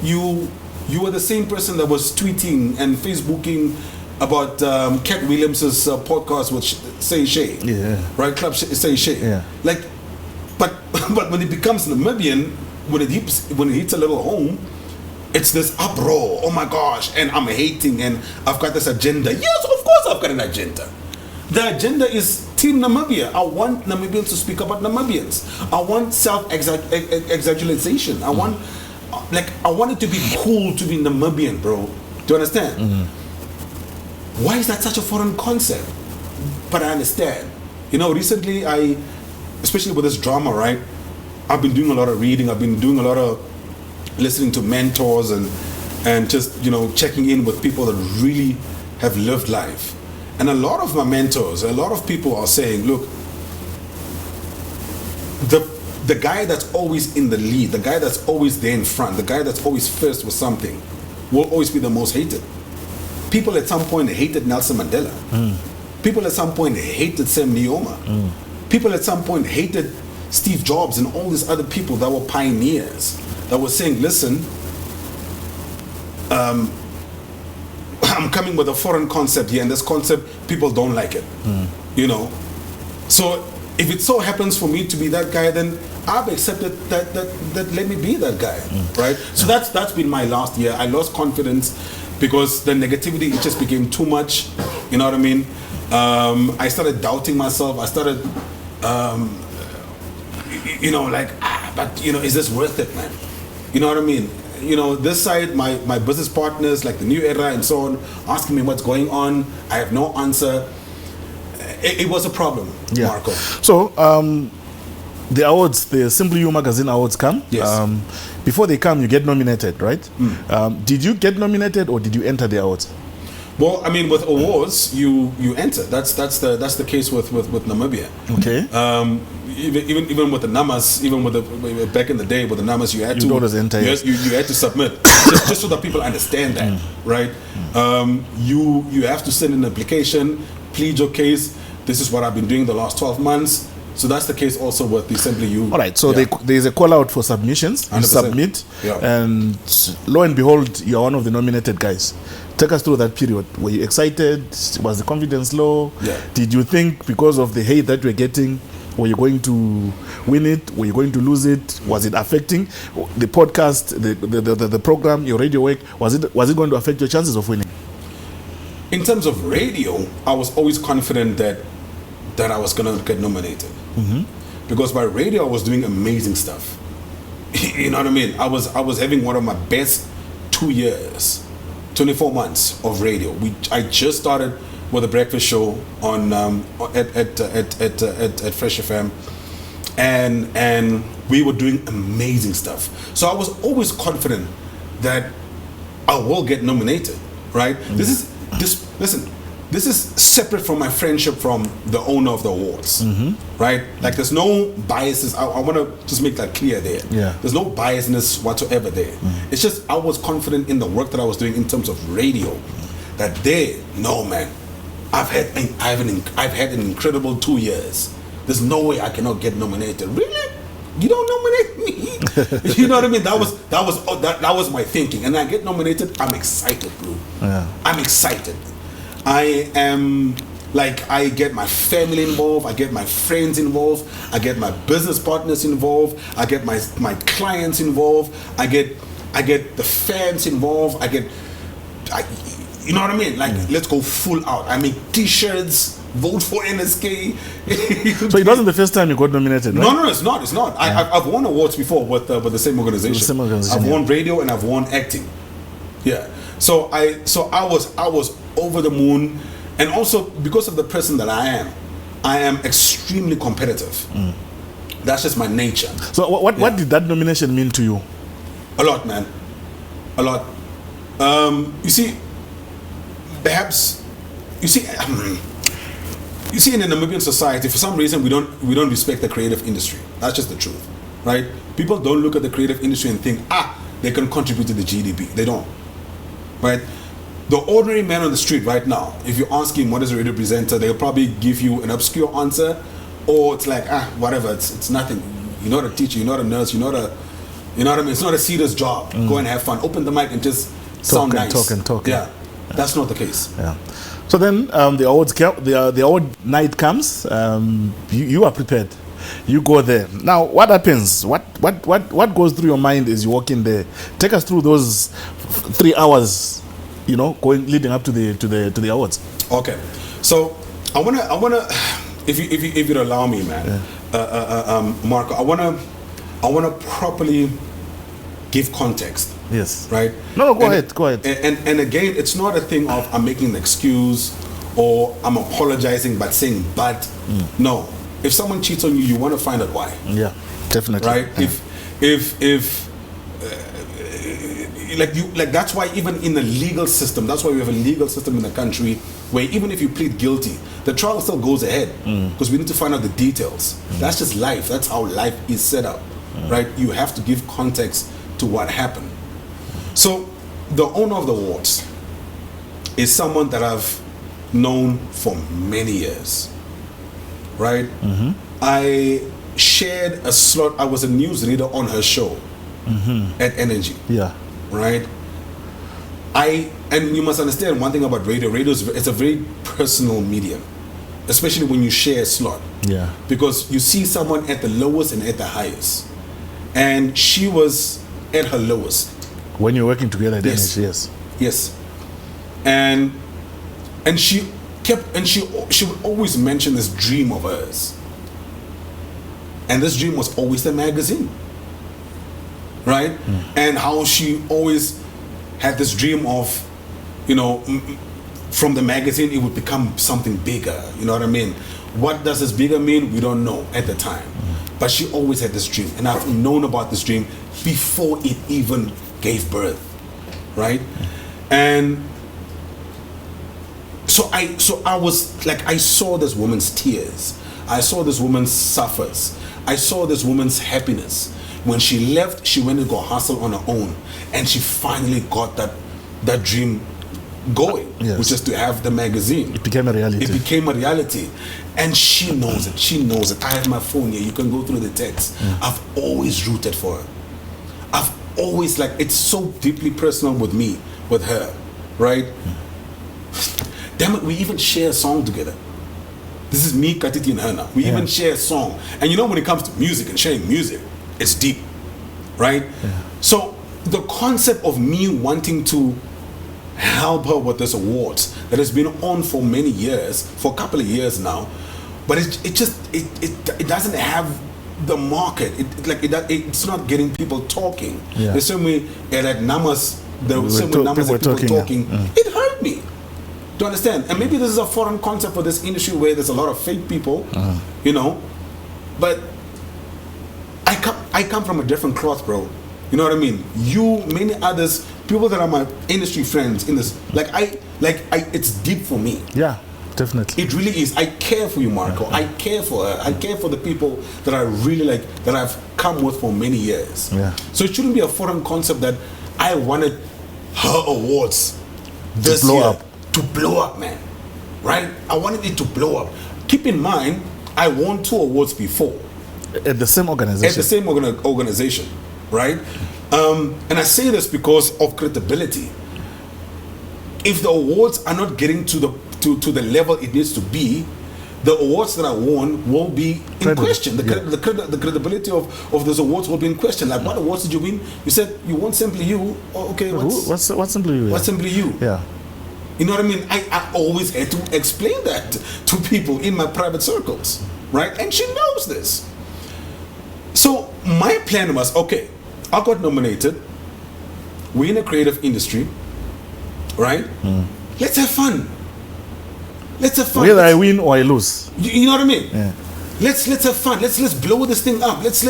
you are the same person that was tweeting and Facebooking about Cat Williams's podcast with Say Shay, right? Club Say Shay, like, but when it becomes Namibian, when it hits a little home, it's this uproar. Oh my gosh, and I'm hating, and I've got this agenda. Yes, of course I've got an agenda. The agenda is Team Namibia. I want Namibians to speak about Namibians. I want self-exaggeration. I want it to be cool to be Namibian, bro. Do you understand? Why is that such a foreign concept? But I understand. You know, recently especially with this drama, right? I've been doing a lot of reading. I've been doing a lot of listening to mentors and just, you know, checking in with people that really have lived life. And a lot of my mentors, a lot of people are saying, look, the the guy that's always in the lead, the guy that's always there in front, the guy that's always first with something, will always be the most hated. People at some point hated Nelson Mandela. People at some point hated Sam Nujoma. People at some point hated Steve Jobs and all these other people that were pioneers, that were saying, listen, I'm coming with a foreign concept here, and this concept, people don't like it. You know? So if it so happens for me to be that guy, then I've accepted that let me be that guy, right? So that's been my last year. I lost confidence because the negativity, it just became too much. You know what I mean? I started doubting myself. I started, you know, like, but you know, is this worth it, man? You know what I mean? You know, this side, my business partners, like the New Era and so on, asking me what's going on. I have no answer. It was a problem, Marco. So, the awards, the Simply You Magazine awards come. Yes. Before they come, you get nominated, right? Did you get nominated or did you enter the awards? Well, I mean, with awards, you enter. That's the case with Namibia. Okay. Even with the Namas, even with the back in the day with the Namas, you had you had to submit just so that people understand that, right? You have to send an application, plead your case. This is what I've been doing the last 12 months. So that's the case also with the Simply You. All right, so there's a call out for submissions. You 100%. submit, and lo and behold, you're one of the nominated guys. Take us through that period. Were you excited? Was the confidence low? Yeah. Did you think because of the hate that you're getting, were you going to win it? Were you going to lose it? Was it affecting the podcast, the program, your radio work? Was it going to affect your chances of winning? In terms of radio, I was always confident that I was going to get nominated. Because by radio, I was doing amazing stuff. You know what I mean? I was having one of my best 2 years, 24 months of radio. I just started with a breakfast show on at Fresh FM, and we were doing amazing stuff. So I was always confident that I will get nominated. Right? This is separate from my friendship from the owner of the awards, right? Like there's no biases. I want to just make that clear there. Yeah. There's no biasness whatsoever there. It's just I was confident in the work that I was doing in terms of radio. That no man, I've had an incredible 2 years. There's no way I cannot get nominated. Really? You don't nominate me? You know what I mean? That was my thinking. And I get nominated, I'm excited, bro. Yeah. I'm excited. I am like, I get my family involved, I get my friends involved, I get my business partners involved, I get my clients involved, I get the fans involved, you know what I mean? Like, let's go full out. I make t-shirts, vote for NSK. So it wasn't the first time you got nominated, right? No, it's not. Yeah. I've won awards before with the same organization. I've won radio and I've won acting. Yeah. So I was over the moon, and also because of the person that I am extremely competitive. That's just my nature. So what did that nomination mean to you? A lot, man. A lot. You see, perhaps you see in the Namibian society, for some reason we don't respect the creative industry. That's just the truth, right? People don't look at the creative industry and think, they can contribute to the GDP. They don't. Right? The ordinary man on the street right now, if you ask him what is a radio presenter, they'll probably give you an obscure answer, or it's like, whatever, it's nothing. You're not a teacher, you're not a nurse, you know what I mean? It's not a serious job. Go and have fun. Open the mic and just sound nice. Talk. Yeah. That's not the case. Yeah. So then the award night comes. You are prepared. You go there. Now, what happens? What goes through your mind as you walk in there? Take us through those 3 hours, leading up to the awards. Okay, so I wanna, if you'd allow me, man, Marco, I wanna properly give context. Yes. Right. No, go ahead. And again, it's not a thing of I'm making an excuse or I'm apologizing but saying no. If someone cheats on you, you want to find out why. Yeah, definitely. Right? Yeah. If like that's why even in the legal system, that's why we have a legal system in the country where even if you plead guilty, the trial still goes ahead because we need to find out the details. That's just life. That's how life is set up, right? You have to give context to what happened. So the owner of the awards is someone that I've known for many years, right? I shared a slot. I was a newsreader on her show at Energy. Yeah. Right? And you must understand one thing about radio. Radio it's a very personal medium, especially when you share a slot. Yeah. Because you see someone at the lowest and at the highest. And she was at her lowest. When you're working together at Yes. Energy, yes. Yes. And she would always mention this dream of hers. And this dream was always the magazine. Right? And how she always had this dream of, from the magazine, it would become something bigger. You know what I mean? What does this bigger mean? We don't know at the time. But she always had this dream. And I've known about this dream before it even gave birth. Right? And so I was like, I saw this woman's tears. I saw this woman's suffers. I saw this woman's happiness. When she left, she went to go hustle on her own, and she finally got that dream going, Yes. which is to have the magazine. It became a reality. It became a reality, and she knows it. She knows it. I have my phone here. You can go through the text. I've always rooted for her. I've always it's so deeply personal with me, with her, right? Damn it, we even share a song together. This is me, Katiti, and her now. We even share a song, and when it comes to music and sharing music, it's deep, right? Yeah. So the concept of me wanting to help her with this awards that has been on for many years, for a couple of years now, but it doesn't have the market. It's not getting people talking. Yeah. The same way at Namas, the same way people Namas and people talking, yeah. it hurt me. Do you understand? And maybe this is a foreign concept for this industry where there's a lot of fake people, but I come from a different cloth, bro. You know what I mean? You, many others, people that are my industry friends in this, it's deep for me. Yeah, definitely. It really is. I care for you, Marco. I care for her. I care for the people that I really that I've come with for many years. Yeah. So it shouldn't be a foreign concept that I wanted her awards this blow year up. to blow up, man. Right? I wanted it to blow up. Keep in mind, I won 2 awards before. At the same organization. At the same organization, right? And I say this because of credibility. If the awards are not getting to the level it needs to be, the awards that I won will be in question. The credibility of those awards will be in question. Like, what awards did you win? You said you won Simply You. Oh, okay, What's Simply You? What's Simply You? Yeah. You know what I mean? I always had to explain that to people in my private circles, right? And she knows this. So my plan was, okay, I got nominated. We're in a creative industry, right? Let's have fun. Let's have fun. Whether I win or I lose. You know what I mean? Yeah. Let's have fun. Let's blow this thing up. Let's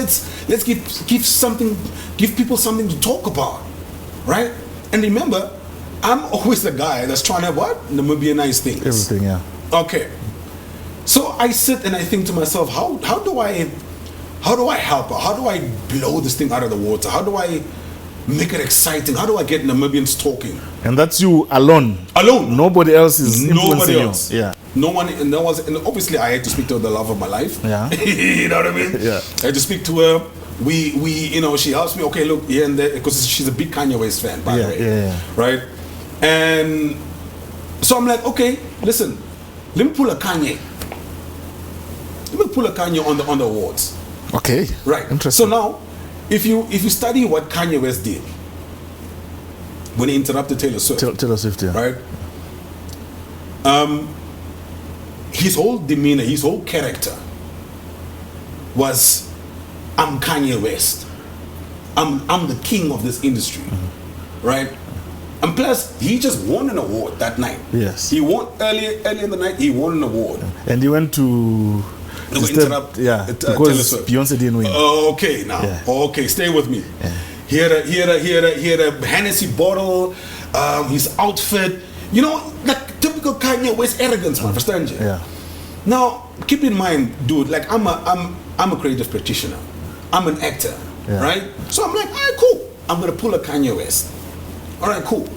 give people something to talk about, right? And remember, I'm always the guy that's trying to what? Namibianize things. Everything, yeah. Okay. So I sit and I think to myself, how do I help her? How do I blow this thing out of the water? How do I make it exciting? How do I get Namibians talking? And that's you alone. Alone. Nobody else is influencing Nobody else. you. Yeah. No one, and obviously I had to speak to the love of my life. Yeah. You know what I mean? Yeah. I had to speak to her. We she helps me. Okay, look, here and there, because she's a big Kanye West fan, by the way. Yeah. Right? And so I'm like, okay, listen, let me pull a Kanye. Let me pull a Kanye on the awards. Okay. Right. Interesting. So now, if you study what Kanye West did when he interrupted Taylor Swift, Taylor Swift, yeah. right? His whole demeanor, his whole character was, I'm Kanye West. I'm the king of this industry, right? And plus, he just won an award that night. Yes. He won early in the night. He won an award. And he went to interrupt Taylor because Swift. Beyonce didn't win. Okay, now. Yeah. Okay, stay with me. Yeah. He had a Hennessy bottle, his outfit, you know, like typical Kanye West arrogance, man, understand you? Yeah. Now, keep in mind, dude, like I'm a creative practitioner. I'm an actor, Yeah. right? So I'm like, all right, cool. I'm gonna pull a Kanye West. All right, cool.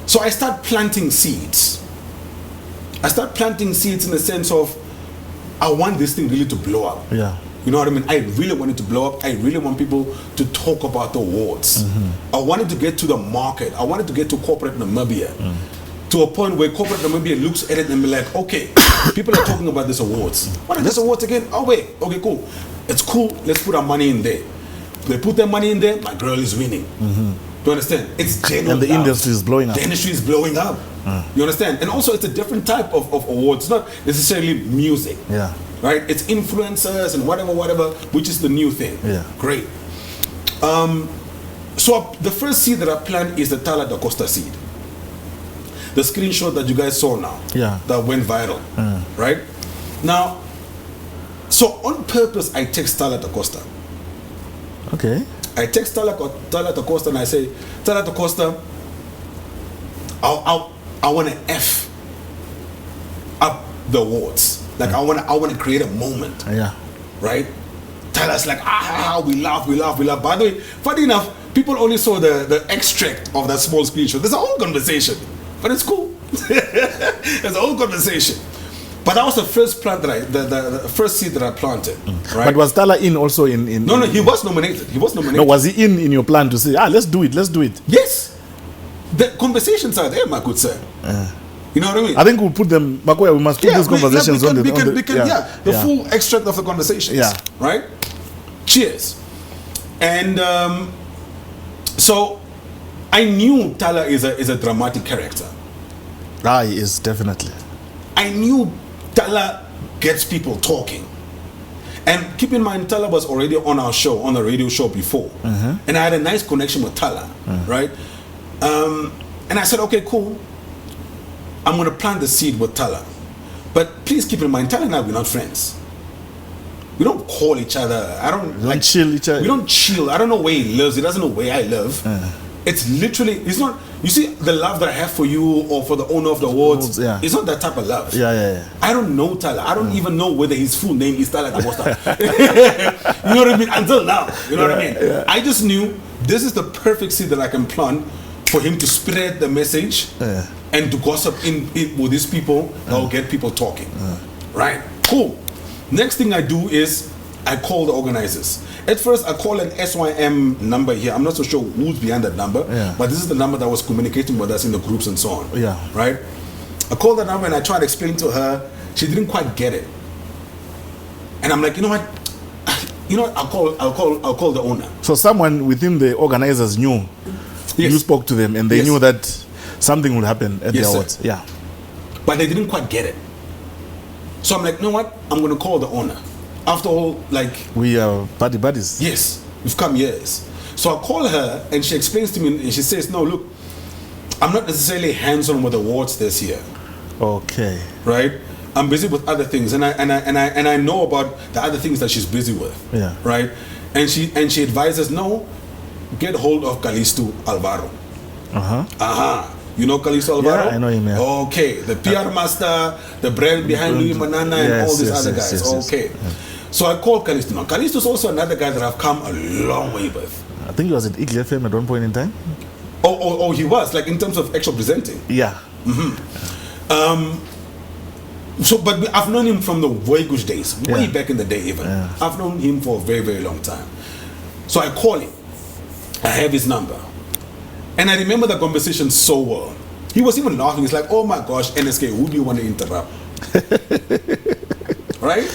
So I start planting seeds. I start planting seeds in the sense of, I want this thing really to blow up. Yeah. You know what I mean? I really want it to blow up. I really want people to talk about the awards. I wanted to get to the market. I wanted to get to corporate Namibia. To a point where corporate Namibia looks at it and be like, okay, people are talking about these awards. What are these awards again? Oh wait, okay, cool. It's cool, let's put our money in there. They put their money in there, my girl is winning. Do you understand? It's genuine. And the industry is blowing up. The industry is blowing up. You understand? And also it's a different type of award. It's not necessarily music. Yeah. Right? It's influencers and whatever, which is the new thing. Yeah. Great. So the first seed that I planted is the Tala da Costa seed. The screenshot that you guys saw now. Yeah. That went viral. Right? Now, so on purpose I text Tala da Costa. Okay. I text Tala da Costa and I say, Tala da Costa, I want to F up the awards. Like I want to create a moment. Yeah. Right? Tala's like, we laugh. By the way, funny enough, people only saw the extract of that small screenshot. There's a whole conversation, but it's cool. There's a whole conversation. But that was the first plant that the first seed that I planted. Right? But was Tala in also in No, he was nominated. No, was he in your plan to say, let's do it? Yes. The conversations are there, my good sir. You know what I mean? I think we'll put them, Makoya, we must put these conversations on the full extract of the conversations. Yeah. Right? Cheers. And so I knew Tala is a dramatic character. He is, definitely. I knew Tala gets people talking. And keep in mind, Tala was already on our show, on the radio show before. And I had a nice connection with Tala, right? And I said, okay, cool. I'm going to plant the seed with Tala. But please keep in mind, Tala and I, we're not friends. We don't call each other. We don't chill each other. We don't chill. I don't know where he lives. He doesn't know where I live. It's literally, it's not, you see the love that I have for you or for the owner of the awards, it's not that type of love. Yeah. I don't know Tala. I don't even know whether his full name is Tala da Costa. You know what I mean? Until now. You know what I mean? Yeah. I just knew this is the perfect seed that I can plant for him to spread the message and to gossip in with these people that will get people talking. Right? Cool. Next thing I do is I call the organizers. At first, I call an SYM number here. I'm not so sure who's behind that number, but this is the number that was communicating with us in the groups and so on. Yeah. Right? I called that number and I tried to explain to her. She didn't quite get it. And I'm like, you know what? I'll call the owner. So someone within the organizers knew you spoke to them and they knew that something would happen at the awards. Sir. Yeah. But they didn't quite get it. So I'm like, you know what? I'm going to call the owner. After all, like... We are buddies. Yes. We've come years. So I call her and she explains to me and she says, no, look, I'm not necessarily hands-on with awards this year. Okay. Right? I'm busy with other things and I know about the other things that she's busy with. Yeah. Right? And she advises, no, get hold of Callisto Alvaro. You know Callisto Alvaro? Yeah, I know him, yeah. Okay, the PR master, the brand behind Louis Manana and all these other guys. Okay. Yeah. So I called Callisto. Now, Callisto is also another guy that I've come a long way with. I think he was at Eagle FM at one point in time. Oh, he was, like in terms of actual presenting. Yeah. But I've known him from the Voigush days, way back in the day even. Yeah. I've known him for a very, very long time. So I call him. I have his number. And I remember the conversation so well. He was even laughing. He's like, oh my gosh, NSK, who do you want to interrupt? Right?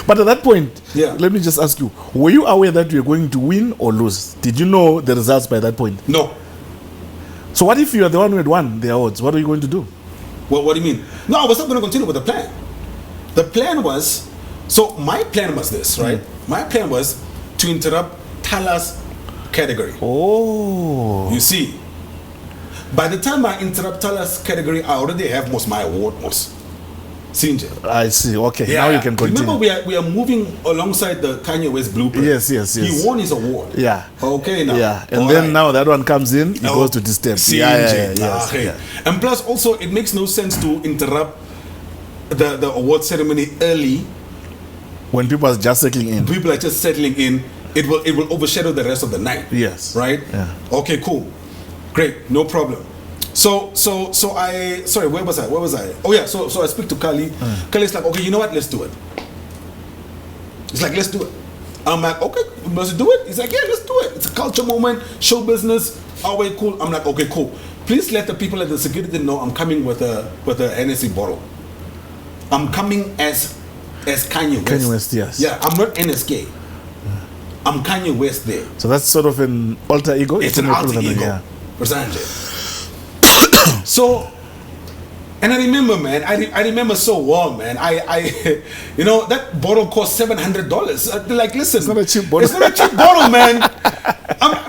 But at that point, let me just ask you, were you aware that you were going to win or lose? Did you know the results by that point? No. So what if you are the one who had won the awards? What are you going to do? Well, what do you mean? No, I was not going to continue with the plan. The plan was, so my plan was this, right? My plan was to interrupt Tala's category. Oh. You see, by the time I interrupt Tala's category, I already have my award. Sinje. I see. Okay, now you can continue. Remember, we are moving alongside the Kanye West blueprint. Yes. He won his award. Yeah. Okay, now. Yeah, and then now that one comes in, it goes to disturb. CNJ. Yes, Okay. yeah. And plus, also, it makes no sense to interrupt the award ceremony early. When people are just settling in. People are just settling in. It will overshadow the rest of the night. Yes. Right? Yeah. Okay, cool. Great. No problem. So I, sorry, where was I? Oh yeah, so I speak to Kali. Kali's like, okay, you know what? Let's do it. He's like, let's do it. I'm like, okay, let's do it. He's like, yeah, let's do it. It's a culture moment, show business. Oh, wait, cool. I'm like, okay, cool. Please let the people at the security know I'm coming with a NSK bottle. I'm coming as Kanye West. Kanye West, yes. Yeah, I'm not NSK. I'm Kanye West there. So that's sort of an alter ego? It's an alter ego. Yeah. For Sanjay. So, and I remember, man, I remember so well, man. I you know, that bottle cost $700. Like, listen, it's not a cheap bottle. It's not a cheap bottle, man.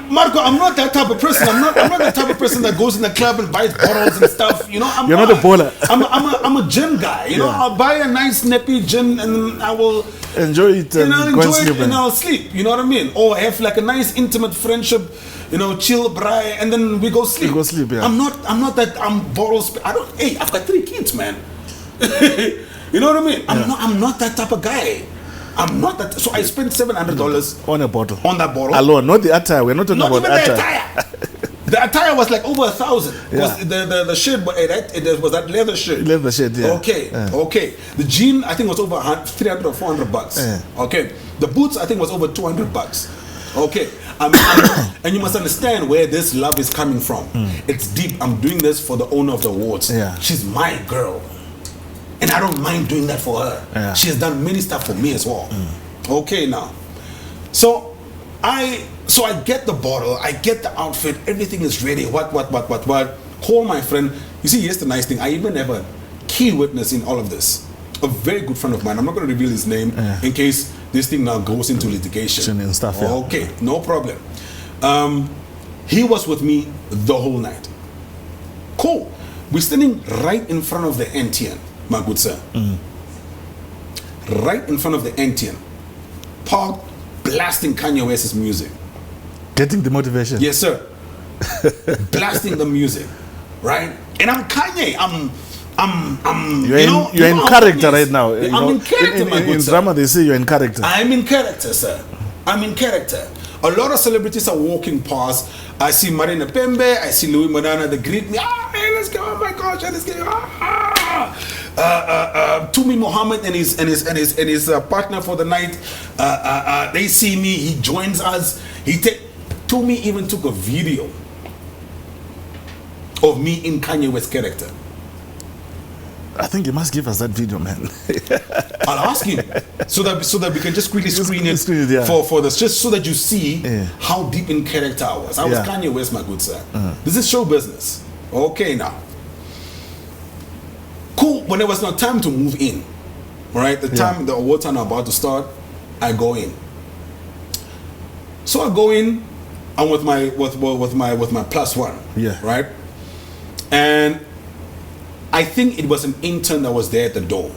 Marco, I'm not that type of person. I'm not that type of person that goes in the club and buys bottles and stuff. You know, You're not a baller. I'm a gin guy. You know, I'll buy a nice snappy gin and I will enjoy it and go and sleep. And I'll sleep. You know what I mean? Or have like a nice intimate friendship. You know, chill, braai, and then we go sleep. We go sleep, yeah. I'm not that bottles. Hey, I've got 3 kids, man. You know what I mean? I'm not that type of guy. I'm not that. So I spent $700 on a bottle. On that bottle alone, not the attire. We're not talking about attire. The attire. The attire was like over 1,000. Yeah. The shirt, it was that leather shirt. Leather shirt, yeah. Okay. The jean, I think, was over $300 or $400. Yeah. Okay. The boots, I think, was over $200. Okay. And you must understand where this love is coming from. It's deep. I'm doing this for the owner of the awards. Yeah. She's my girl. And I don't mind doing that for her. Yeah. She has done many stuff for me as well. Okay, now. So I get the bottle, I get the outfit, everything is ready. What? Call my friend. You see, here's the nice thing. I even have a key witness in all of this. A very good friend of mine. I'm not going to reveal his name in case this thing now goes into litigation and stuff. Yeah. Okay, no problem. He was with me the whole night. Cool. We're standing right in front of the NTN, my good sir. Right in front of the NTN. Park blasting Kanye West's music. Getting the motivation. Yes, sir. Blasting the music, right? And I'm Kanye. You're in character right now. I'm in character, my good in sir. drama, they say you're in character. I'm in character, sir. I'm in character. A lot of celebrities are walking past. I see Marina Pembe. I see Louis Modana. They greet me. Hey, let's go! Oh my gosh, let's go! Tumi Mohammed and his partner for the night. They see me. He joins us. Tumi even took a video of me in Kanye West character. I think you must give us that video, man. I'll ask him so that we can just quickly screen it yeah. for this, just so that you see how deep in character I was. I was Kanye West, my good sir. This is show business. Okay, now. Cool. When there was no time to move in, right? The award time about to start, I go in. So I go in. I'm with my +1. Yeah. Right. And I think it was an intern that was there at the door.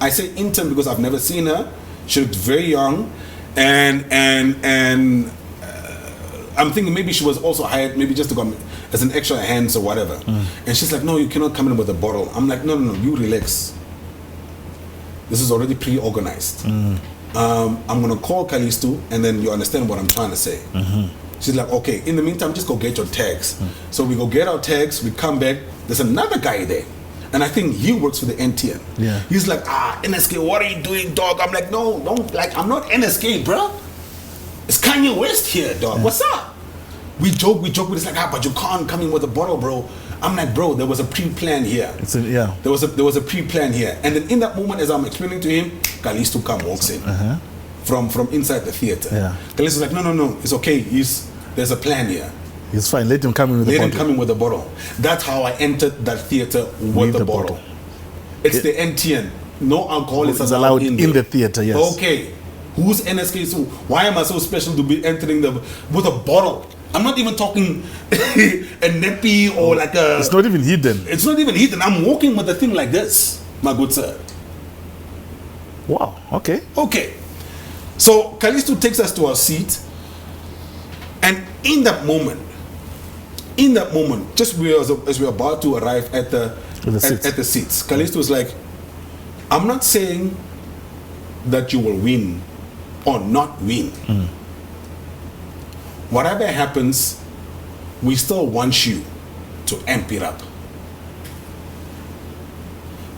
I say intern because I've never seen her. She looked very young, and I'm thinking maybe she was also hired, maybe just to come as an extra hands or whatever. And she's like, no, you cannot come in with a bottle. I'm like, no, you relax. This is already pre-organized. I'm gonna call Kalisto, and then you understand what I'm trying to say. She's like, okay, in the meantime, just go get your tags. So we go get our tags, we come back, there's another guy there. And I think he works for the NTN. Yeah. He's like, NSK, what are you doing, dog? I'm like, no, don't, like, I'm not NSK, bro. It's Kanye West here, dog. What's up? We joke, but it's like, but you can't come in with a bottle, bro. I'm like, bro, there was a pre-plan here. There was a pre-plan here. And then in that moment, as I'm explaining to him, Kalisto walks in from inside the theater. Yeah. Kalisto's like, no, it's okay. There's a plan here. It's fine. Let him come in with the bottle. Let him come in with the bottle. That's how I entered that theater with the bottle. It's the NTN. No alcohol is allowed in the theater. Yes. Okay. Who's NSK? So why am I so special to be entering with a bottle? I'm not even talking a neppy or like a... It's not even hidden. It's not even hidden. I'm walking with a thing like this, my good sir. Wow. Okay. Okay. So Callisto takes us to our seat, and in that moment, just as we're about to arrive at the seats, Callisto was like, I'm not saying that you will win or not win. Whatever happens, we still want you to amp it up.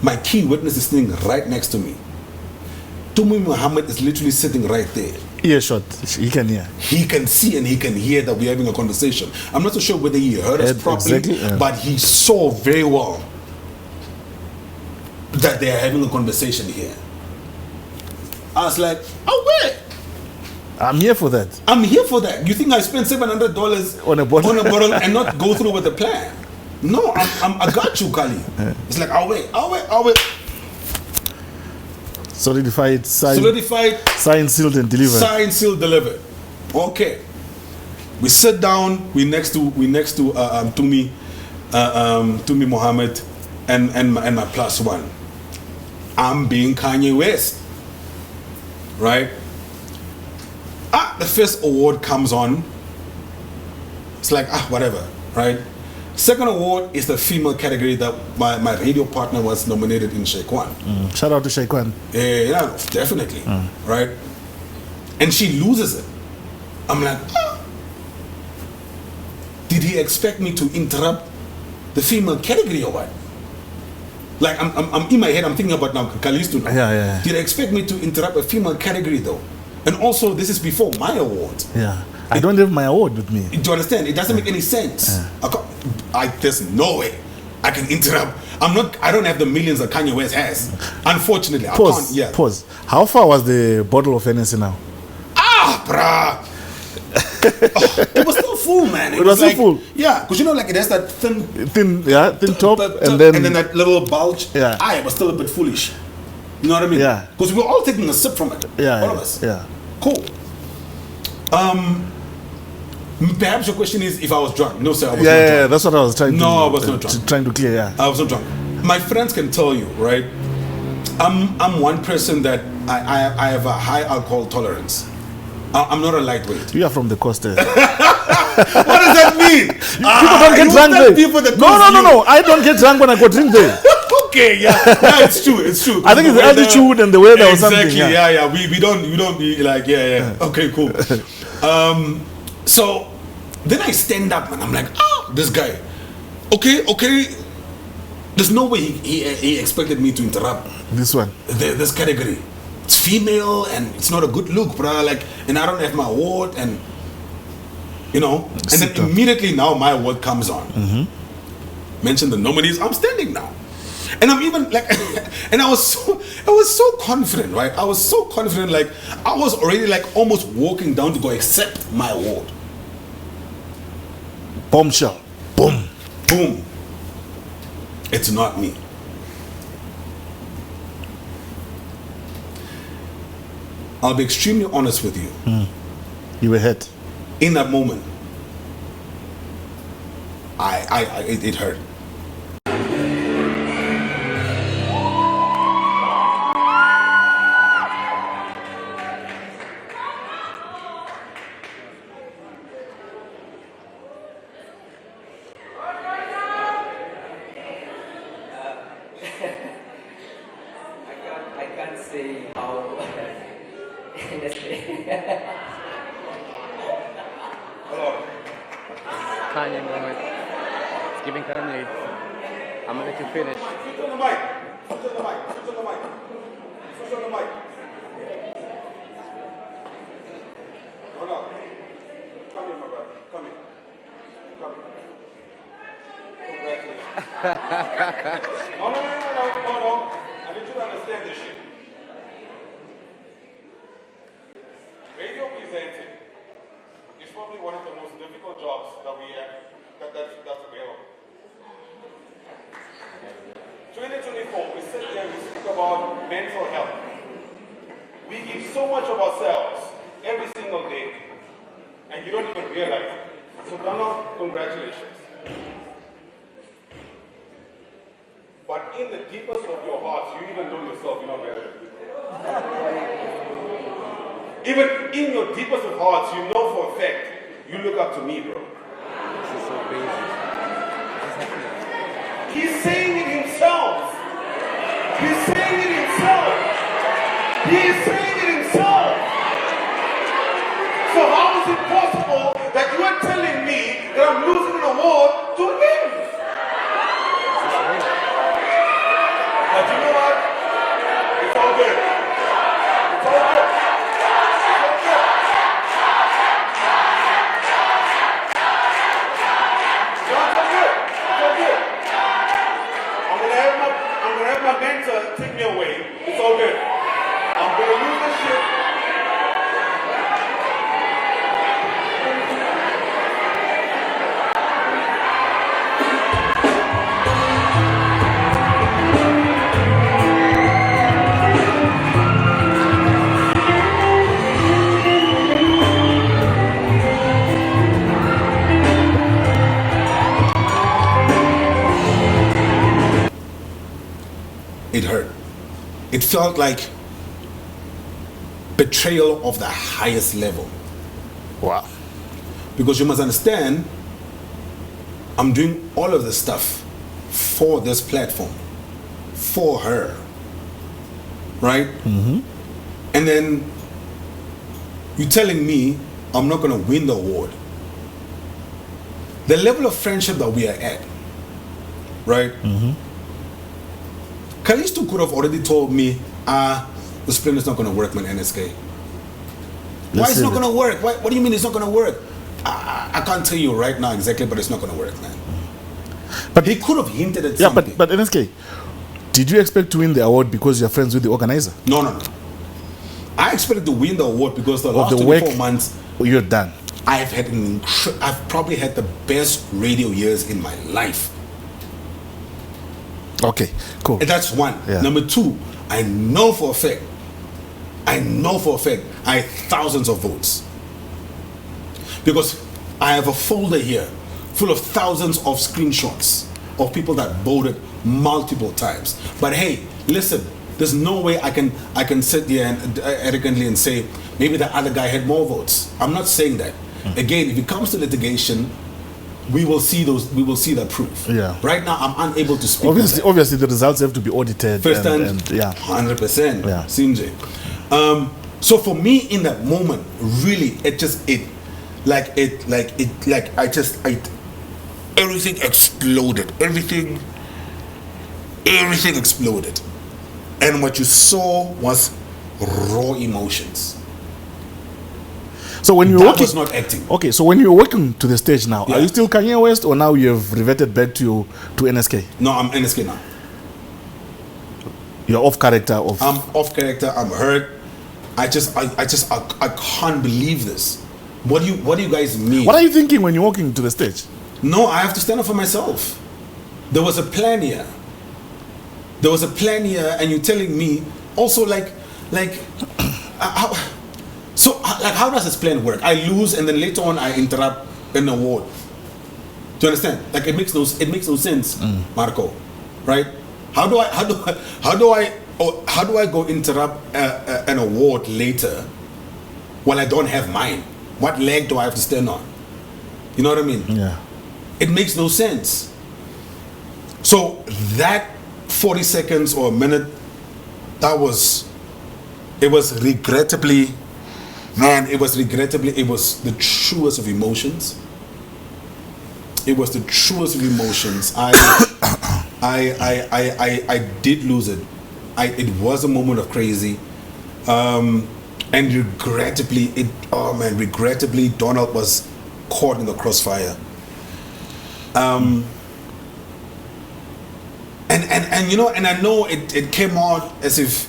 My key witness is sitting right next to me. Tumi Muhammad is literally sitting right there. Earshot, he can hear. He can see and he can hear that we're having a conversation. I'm not so sure whether he heard us properly, exactly, but he saw very well that they are having a conversation here. I was like, oh wait, I'm here for that. I'm here for that. You think I spent $700 On a bottle? and not go through with the plan? No, I got you, Kali. It's like, I'll wait. Solidified, Solidified, signed, sealed, and delivered. signed, sealed, delivered. Okay. We sit down. We next to Tumi Muhammad, and my plus one. I'm being Kanye West, right? The first award comes on. It's like whatever, right? Second award is the female category that my radio partner was nominated in Shaikwan. Shout out to Shaikwan. Yeah, definitely. Right? And she loses it. I'm like, did he expect me to interrupt the female category or what? Like, I'm in my head, I'm thinking about now Callisto. Yeah. Did he expect me to interrupt a female category though? And also, this is before my award. Yeah. I don't have my award with me. Do you understand? It doesn't make any sense. There's no way I can interrupt. I don't have the millions that Kanye West has. Unfortunately, I can't. Yeah. Pause. How far was the bottle of NSK now? Bruh. It was still full, man. It was still full. Yeah, because like it has that thin top, and then that little bulge. Yeah. It was still a bit foolish. You know what I mean? Yeah. Because we were all taking a sip from it. Yeah. All of us. Yeah. Cool. Perhaps your question is if I was drunk. No, sir, I was not drunk. Yeah, that's what I was trying to. No, I was not drunk. Trying to clear. Yeah. I was not drunk. My friends can tell you, right? I'm one person that I have a high alcohol tolerance. I'm not a lightweight. You are from the coast. What does that mean? People don't get drunk there. No. I don't get drunk when I go drink there. Okay, yeah, it's true. I think it's the altitude and the weather or something. Exactly. Yeah. We don't be like Okay, cool. So then I stand up and I'm like, this guy. Okay. There's no way he expected me to interrupt this one. This category. It's female and it's not a good look, bro. Like, and I don't have my award, and and then immediately now my award comes on. Mention the nominees. I'm standing now, and I'm even like, and I was so confident, right? I was so confident, like I was already like almost walking down to go accept my award. Bombshell. Boom. It's not me. I'll be extremely honest with you. You were hurt. In that moment, it hurt. I can't say how NSK. Kanye moment. It's giving Kanye. I'm gonna let you finish. Switch on the mic. Hold on. Come here, my brother. Come here. Congratulations. No. I need you to understand this shit. Radio presenting is probably one of the most difficult jobs that we have, that's available. 2024, we sit here and we speak about mental health. We give so much of ourselves every single day, and you don't even realize it. So Donald, congratulations. But in the deepest of your hearts, you even know yourself, you're not better than people. Even in your deepest of hearts, you know for a fact, you look up to me, bro. This is so crazy. What's happening? He's saying it himself. He's saying it himself. He is saying it himself. So how is it possible that you are telling me that I'm losing an award to him? But you know what? It's all good. It's all good. I'm gonna have my mentor take me away. It's all good. I'm gonna lose the shit. It hurt. It felt like betrayal of the highest level. Wow. Because you must understand, I'm doing all of this stuff for this platform, for her, right? Mm-hmm. And then you're telling me I'm not going to win the award. The level of friendship that we are at, right? Mm-hmm. Kalisto could have already told me, the sprint is not going to work, man, NSK. Why is it not going to work? What do you mean it's not going to work? I can't tell you right now exactly, but it's not going to work, man. But he could have hinted at something. But NSK, did you expect to win the award because you're friends with the organizer? No. I expected to win the award because the last 24 months, you're done. I've probably had the best radio years in my life. Okay, cool. And that's one. Yeah. Number two, I know for a fact I had thousands of votes. Because I have a folder here full of thousands of screenshots of people that voted multiple times. But hey, listen, there's no way I can sit here and arrogantly and say maybe the other guy had more votes. I'm not saying that. Again, if it comes to litigation, we will see that proof. Yeah. Right now, I'm unable to speak. Obviously, the results have to be audited. First and 100%. Yeah. CJ. So for me, in that moment, really, everything exploded. Everything exploded, and what you saw was raw emotions. So when you was not acting. Okay, so when you're walking to the stage now, Yeah. are you still Kanye West, or now you've reverted back to NSK? No, I'm NSK now. You're off character. I'm off character. I'm hurt. I can't believe this. What do you guys mean? What are you thinking when you're walking to the stage? No, I have to stand up for myself. There was a plan here. And you're telling me also how does this plan work? I lose and then later on I interrupt an award. Do you understand? Like it makes no sense, Marco, right? How do I go interrupt an award later when I don't have mine? What leg do I have to stand on? You know what I mean? Yeah. It makes no sense. So that 40 seconds or a minute, it was regrettably, it was the truest of emotions. It was the truest of emotions. I did lose it. It was a moment of crazy. And regrettably, Donald was caught in the crossfire. And I know it came out as if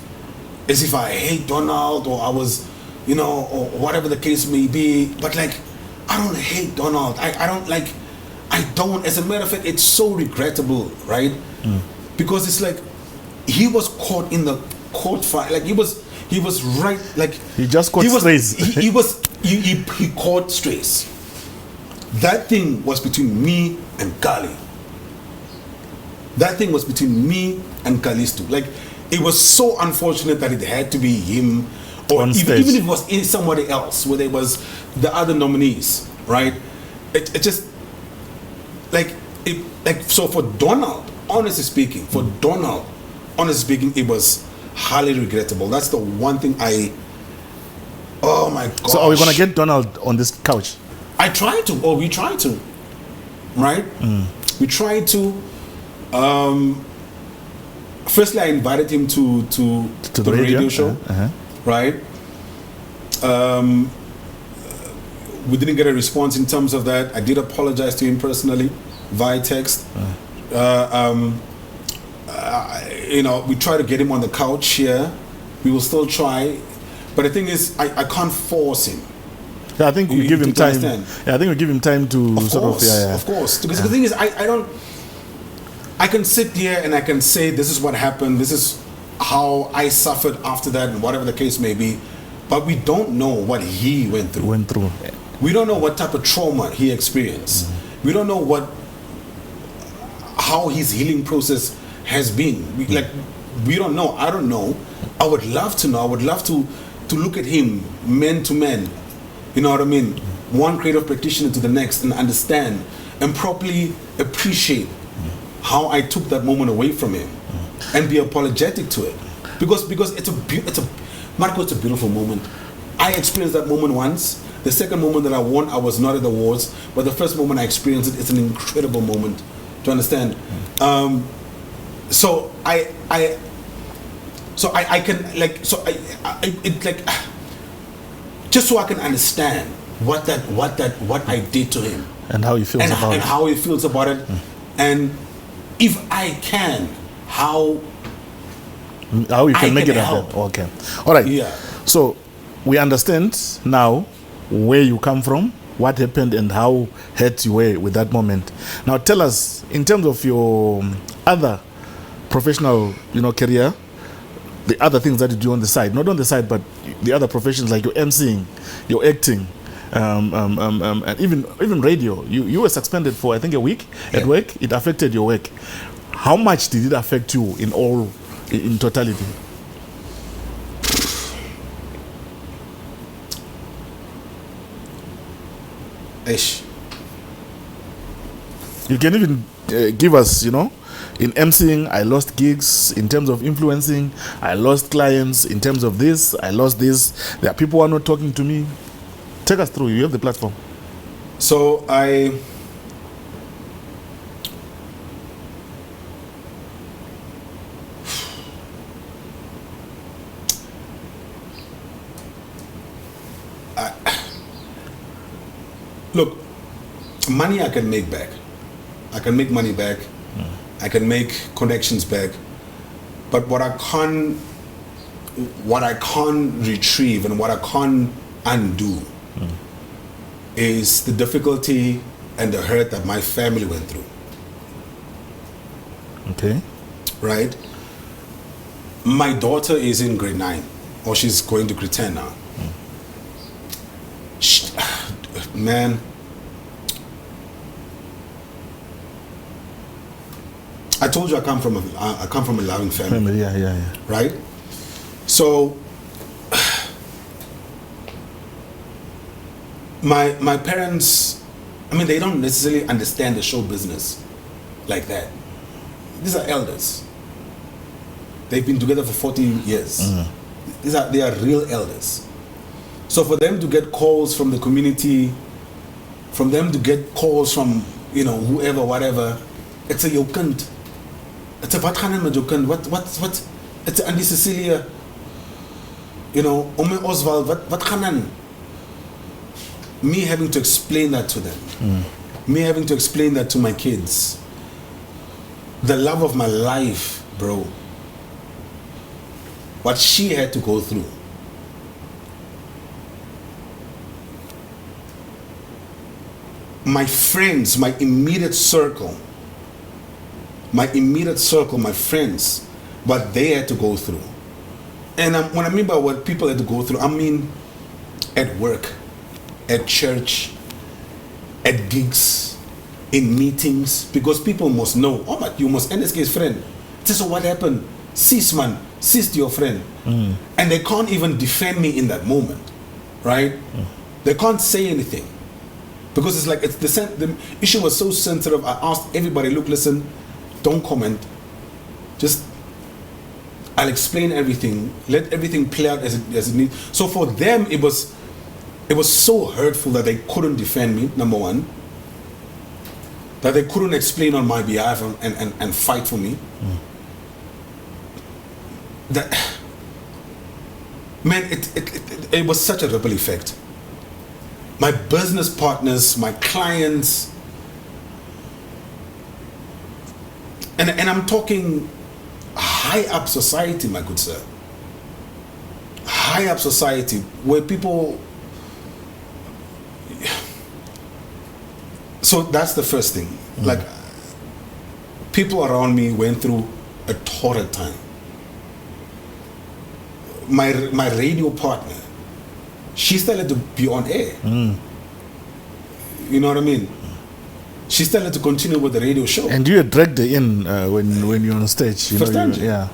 I hate Donald or I was, or whatever the case may be. But like, I don't hate Donald. I don't. As a matter of fact, it's so regrettable, right? Because it's like he was caught in the court fight. Like he was right. Like he just caught strays. He caught strays. That thing was between me and Kali. That thing was between me and Kalisto. Like it was so unfortunate that it had to be him, or On even, stage. even if it was in somebody else, where there was the other nominees, right? It just like so for Donald, honestly speaking, it was highly regrettable. That's the one thing oh my god. So are we gonna get Donald on this couch? I tried to, or we tried to, right? We tried to. Firstly, I invited him to the radio show, right? We didn't get a response in terms of that. I did apologize to him personally via text. We try to get him on the couch here. We will still try, but the thing is, I can't force him. Yeah, I think we You give him need to time. understand. Yeah, I think we give him time to Of of course. Because the thing is, I don't. I can sit here and I can say this is what happened. This is how I suffered after that, and whatever the case may be. But we don't know what he went through. We don't know what type of trauma he experienced. We don't know how his healing process has been. We don't know. I don't know. I would love to know. I would love to look at him man to man. You know what I mean? One creative practitioner to the next, and understand and properly appreciate how I took that moment away from him, and be apologetic to it, because it's a Marco, it's a beautiful moment. I experienced that moment once. The second moment that I won, I was not at the awards, but the first moment I experienced it, it's an incredible moment. Do you understand? So I can just so I can understand what I did to him, and how he feels about it. How he feels about it, and if I can, how you can make it help. happen. Okay, all right. Yeah. So we understand now where you come from, what happened, and how hurt you were with that moment. Now tell us, in terms of your other professional, the other things that you do on the side, not on the side, but the other professions like your emceeing, your acting, and even radio. You were suspended for I think a week at work. It affected your work. How much did it affect you in totality? Ish. You can even give us, in emceeing, I lost gigs. In terms of influencing, I lost clients. In terms of this, I lost this. There are people who are not talking to me. Take us through. You have the platform. So look, money I can make back. I can make money back. I can make connections back. But what I can't retrieve and what I can't undo is the difficulty and the hurt that my family went through. Okay. Right? My daughter is in grade 9, or she's going to grade 10 now. Man, I told you I come from a loving family. Yeah. Right? So my parents, they don't necessarily understand the show business like that. These are elders. They've been together for 40 years. They are real elders. So for them to get calls from the community, from them to get calls from whoever, whatever, it's a jokend. It's a wat gaan met jokend? What? It's a Andy Cecilia. Ome Oswald. What gaan aan? Me having to explain that to them. Me having to explain that to my kids. The love of my life, bro. What she had to go through. My friends, my immediate circle, my friends, what they had to go through. And when I mean by what people had to go through, I mean at work, at church, at gigs, in meetings, because people must know, oh, but you must NSK's friend. So what happened? cease man, cease to your friend. And they can't even defend me in that moment, right? They can't say anything. Because it's like, the issue was so sensitive. I asked everybody, look, listen, don't comment. Just, I'll explain everything. Let everything play out as it needs. So for them, it was so hurtful that they couldn't defend me, number one. That they couldn't explain on my behalf and fight for me. That, man, it was such a ripple effect. My business partners, my clients, and I'm talking high up society, my good sir. High up society, where people. So that's the first thing. Like, people around me went through a torrid time. My radio partner, she started to be on air. You know what I mean? She started to continue with the radio show. And you dragged her in when you're on stage. First time. Yeah.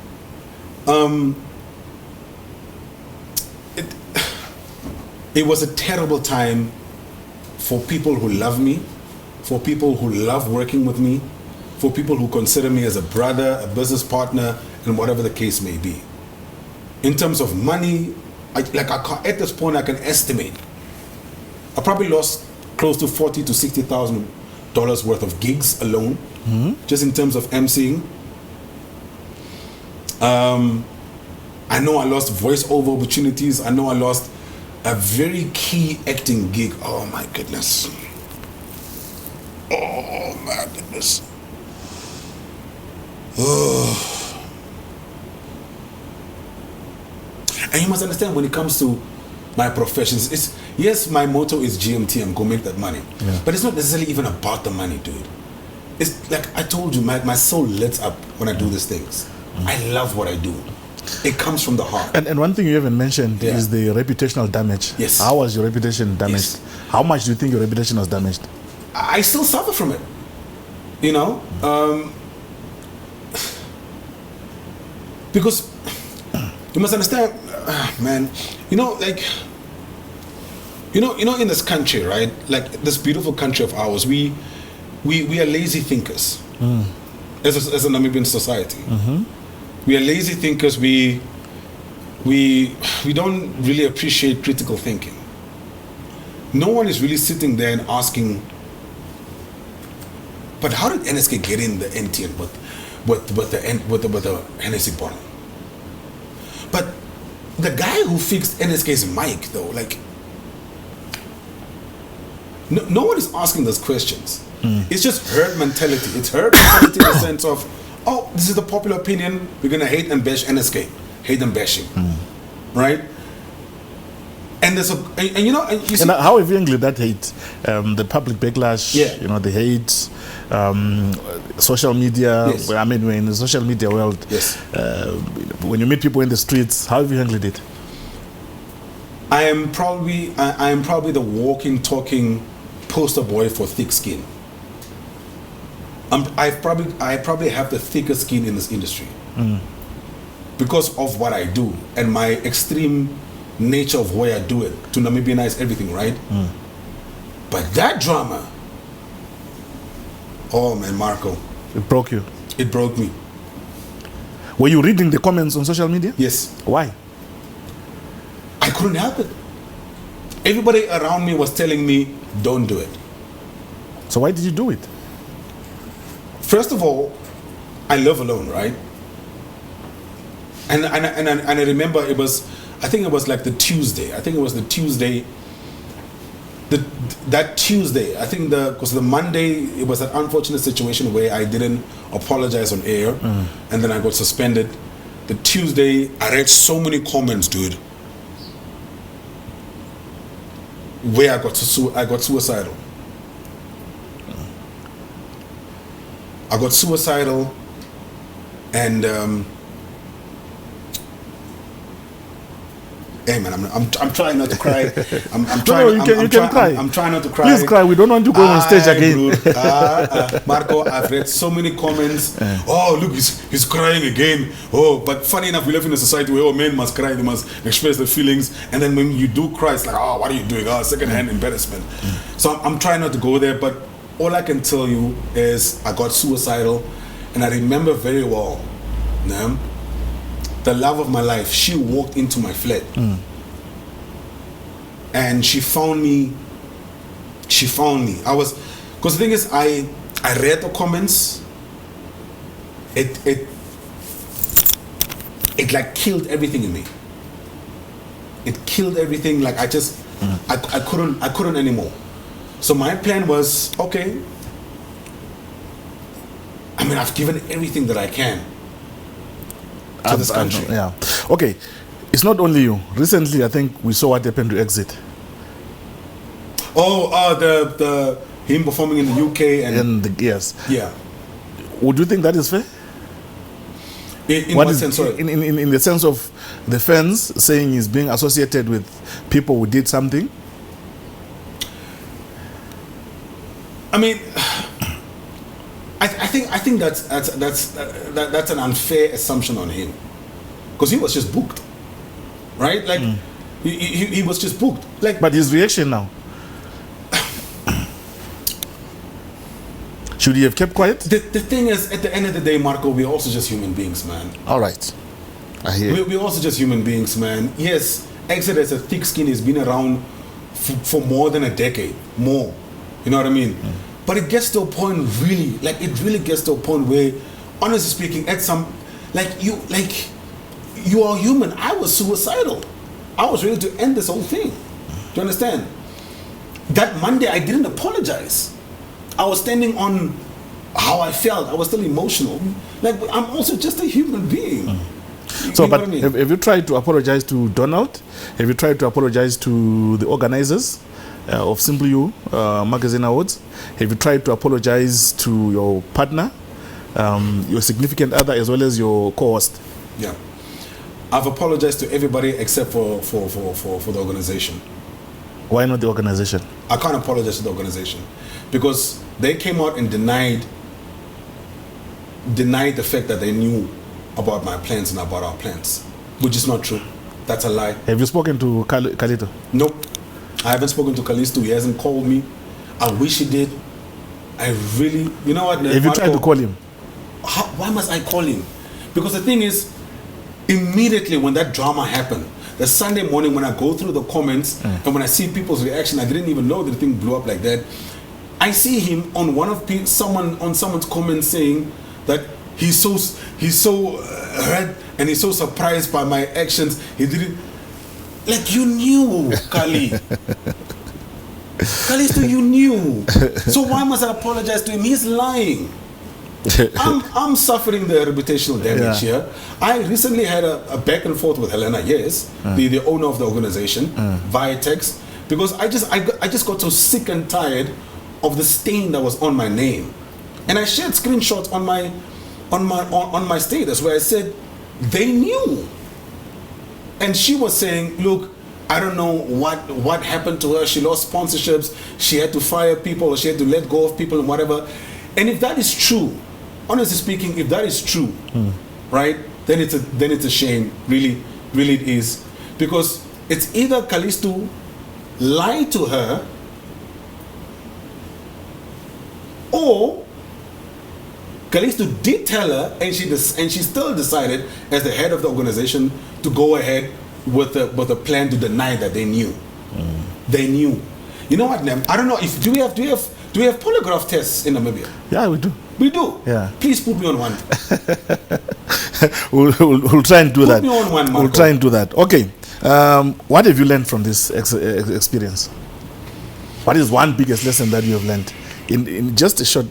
It was a terrible time for people who love me, for people who love working with me, for people who consider me as a brother, a business partner, and whatever the case may be. In terms of money, at this point I can estimate. I probably lost close to $40,000 to $60,000 worth of gigs alone, just in terms of emceeing. I know I lost voiceover opportunities. I know I lost a very key acting gig. Oh my goodness. Oh my goodness. Oh. And you must understand, when it comes to my professions, yes, my motto is GMT, I'm gonna make that money. Yeah. But it's not necessarily even about the money, dude. It's like I told you, my soul lights up when I do these things. I love what I do. It comes from the heart. And one thing you haven't mentioned is the reputational damage. Yes. How was your reputation damaged? Yes. How much do you think your reputation was damaged? I still suffer from it. You know? Because you must understand, man, in this country, right? Like this beautiful country of ours, we are lazy thinkers as a Namibian society. We are lazy thinkers. We don't really appreciate critical thinking. No one is really sitting there and asking, but how did NSK get in the NTN with the Hennessy bottle? But the guy who fixed NSK's mic, though, like, no one is asking those questions. It's just herd mentality. It's herd mentality in the sense of, oh, this is the popular opinion, we're gonna hate and bash NSK. Hate and bashing. Right? And there's you see, And how have you handled that hate? The public backlash, the hate, social media. Yes. I mean, we're in the social media world. Yes. When you meet people in the streets, how have you handled it? I am probably the walking, talking poster boy for thick skin. I probably have the thickest skin in this industry because of what I do and my extreme nature of where I do it to Namibianize everything, right? But that drama, oh man, Marco, It broke you. it broke me. Were you reading the comments on social media? Yes, Why? I couldn't help it. Everybody around me was telling me, don't do it. So why did you do it? First of all, I live alone, right? And I remember I think it was like the Tuesday. I think it was the Tuesday. That Tuesday, I think because the Monday, it was an unfortunate situation where I didn't apologize on air, and then I got suspended. The Tuesday, I read so many comments, dude, where I got suicidal. I got suicidal, and Hey man, I'm trying not to cry. I'm No, trying. you can cry. I'm trying not to cry. Please cry. We don't want you going on stage again. Marco, I've read so many comments. Oh, look, he's crying again. Oh, but funny enough, we live in a society where men must cry, they must express their feelings, and then when you do cry, it's like, oh, what are you doing? Oh, second-hand embarrassment. So I'm trying not to go there, but all I can tell you is I got suicidal, and I remember very well, the love of my life, she walked into my flat. And she found me. Because the thing is, I read the comments. It like killed everything in me. It killed everything. Like I couldn't anymore. So my plan was, okay, I mean, I've given everything that I can to this country. Yeah. Okay. It's not only you. Recently, I think we saw what happened to Exit. Oh, him performing in the UK yes. Yeah. Would you think that is fair? In what sense? Sorry. In the sense of the fans saying he's being associated with people who did something. I mean, I think that's an unfair assumption on him, because he was just booked, right? Like he was just booked. Like, but his reaction now. Should he have kept quiet? The thing is, at the end of the day, Marco, we're also just human beings, man. All right, I hear you. We're also just human beings, man. Yes, Exit as a thick skin has been around for more than a decade, more. You know what I mean? But it gets to a point, it really gets to a point where, honestly speaking, at some, you are human. I was suicidal. I was ready to end this whole thing. Do you understand? That Monday, I didn't apologize. I was standing on how I felt. I was still emotional. Like, I'm also just a human being. So, you know but what I mean? have you tried to apologize to Donald? Have you tried to apologize to the organizers of Simple You Magazine Awards? Have you tried to apologize to your partner, your significant other, as well as your co-host? Yeah. I've apologized to everybody except for the organization. Why not the organization? I can't apologize to the organization because they came out and denied the fact that they knew about my plans and about our plans, which is not true. That's a lie. Have you spoken to Kalito? Nope. I haven't spoken to Kalisto. He hasn't called me. I wish he did. I really, you know what? Have you tried to call him? Why must I call him? Because the thing is, immediately when that drama happened, the Sunday morning when I go through the comments and when I see people's reaction, I didn't even know that the thing blew up like that. I see him on someone's comment saying that he's so hurt and he's so surprised by my actions. He didn't, like, you knew, Kali. Kalisto, you knew. So why must I apologize to him? He's lying. I'm suffering the reputational damage here. I recently had a back and forth with Helena, the owner of the organization, via text, because I just got so sick and tired of the stain that was on my name, and I shared screenshots on my status where I said they knew, and she was saying, look, I don't know what happened to her. She lost sponsorships. She had to fire people, or she had to let go of people and whatever. And if that is true, honestly speaking, if that is true, right, then it's a shame. Really, really it is. Because it's either Kalisto lied to her, or Kalisto did tell her, and she still decided, as the head of the organization, to go ahead with a plan to deny that they knew. They knew. You know what, Nam? I don't know if do we have polygraph tests in Namibia? Yeah, we do. We do. Yeah. Please put me on one. we'll try and do that. Put me on one, Marco. We'll try and do that. Okay. What have you learned from this experience? What is one biggest lesson that you have learned in just a short?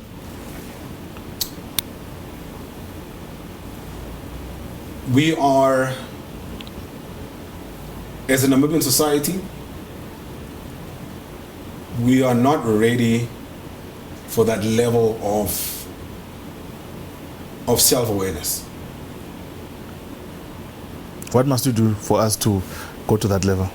We are, as a Namibian society, we are not ready for that level of self-awareness. What must you do for us to go to that level?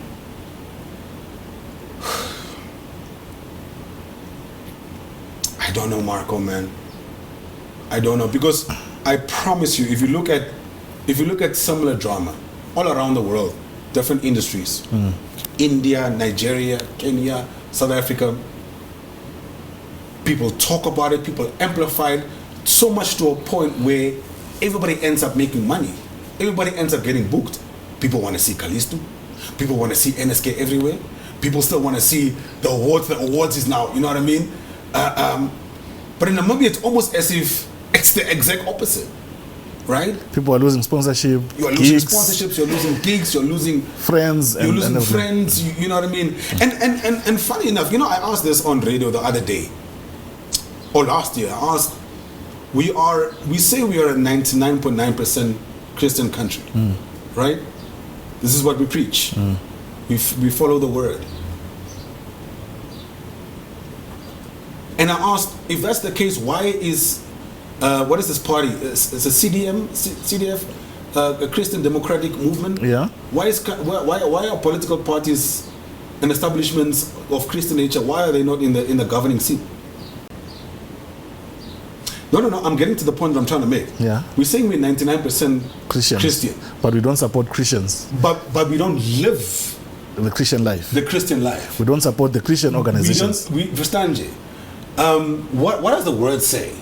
I don't know, Marco, man. I don't know, because I promise you, if you look at similar drama all around the world, different industries, India, Nigeria, Kenya, South Africa, people talk about it, people amplify it so much to a point where everybody ends up making money. Everybody ends up getting booked. People want to see Callisto. People want to see NSK everywhere. People still want to see the awards. The awards is now, you know what I mean? But in Namibia, it's almost as if it's the exact opposite, right? People are losing sponsorship. You are losing gigs, sponsorships. You're losing gigs. You're losing friends. You're losing and friends. You know what I mean? And funny enough, you know, I asked this on radio the other day, or last year. I asked, we say we are a 99.9% Christian country, right? This is what we preach. We follow the word. And I asked, if that's the case, why is what is this party? It's a CDF, a Christian Democratic Movement. Yeah. Why are political parties and establishments of Christian nature? Why are they not in the governing seat? No. I'm getting to the point that I'm trying to make. Yeah. We're saying we're 99% Christian, but we don't support Christians. But we don't live The Christian life. the Christian life. We don't support the Christian organizations. We understand, Jay. What does the word say?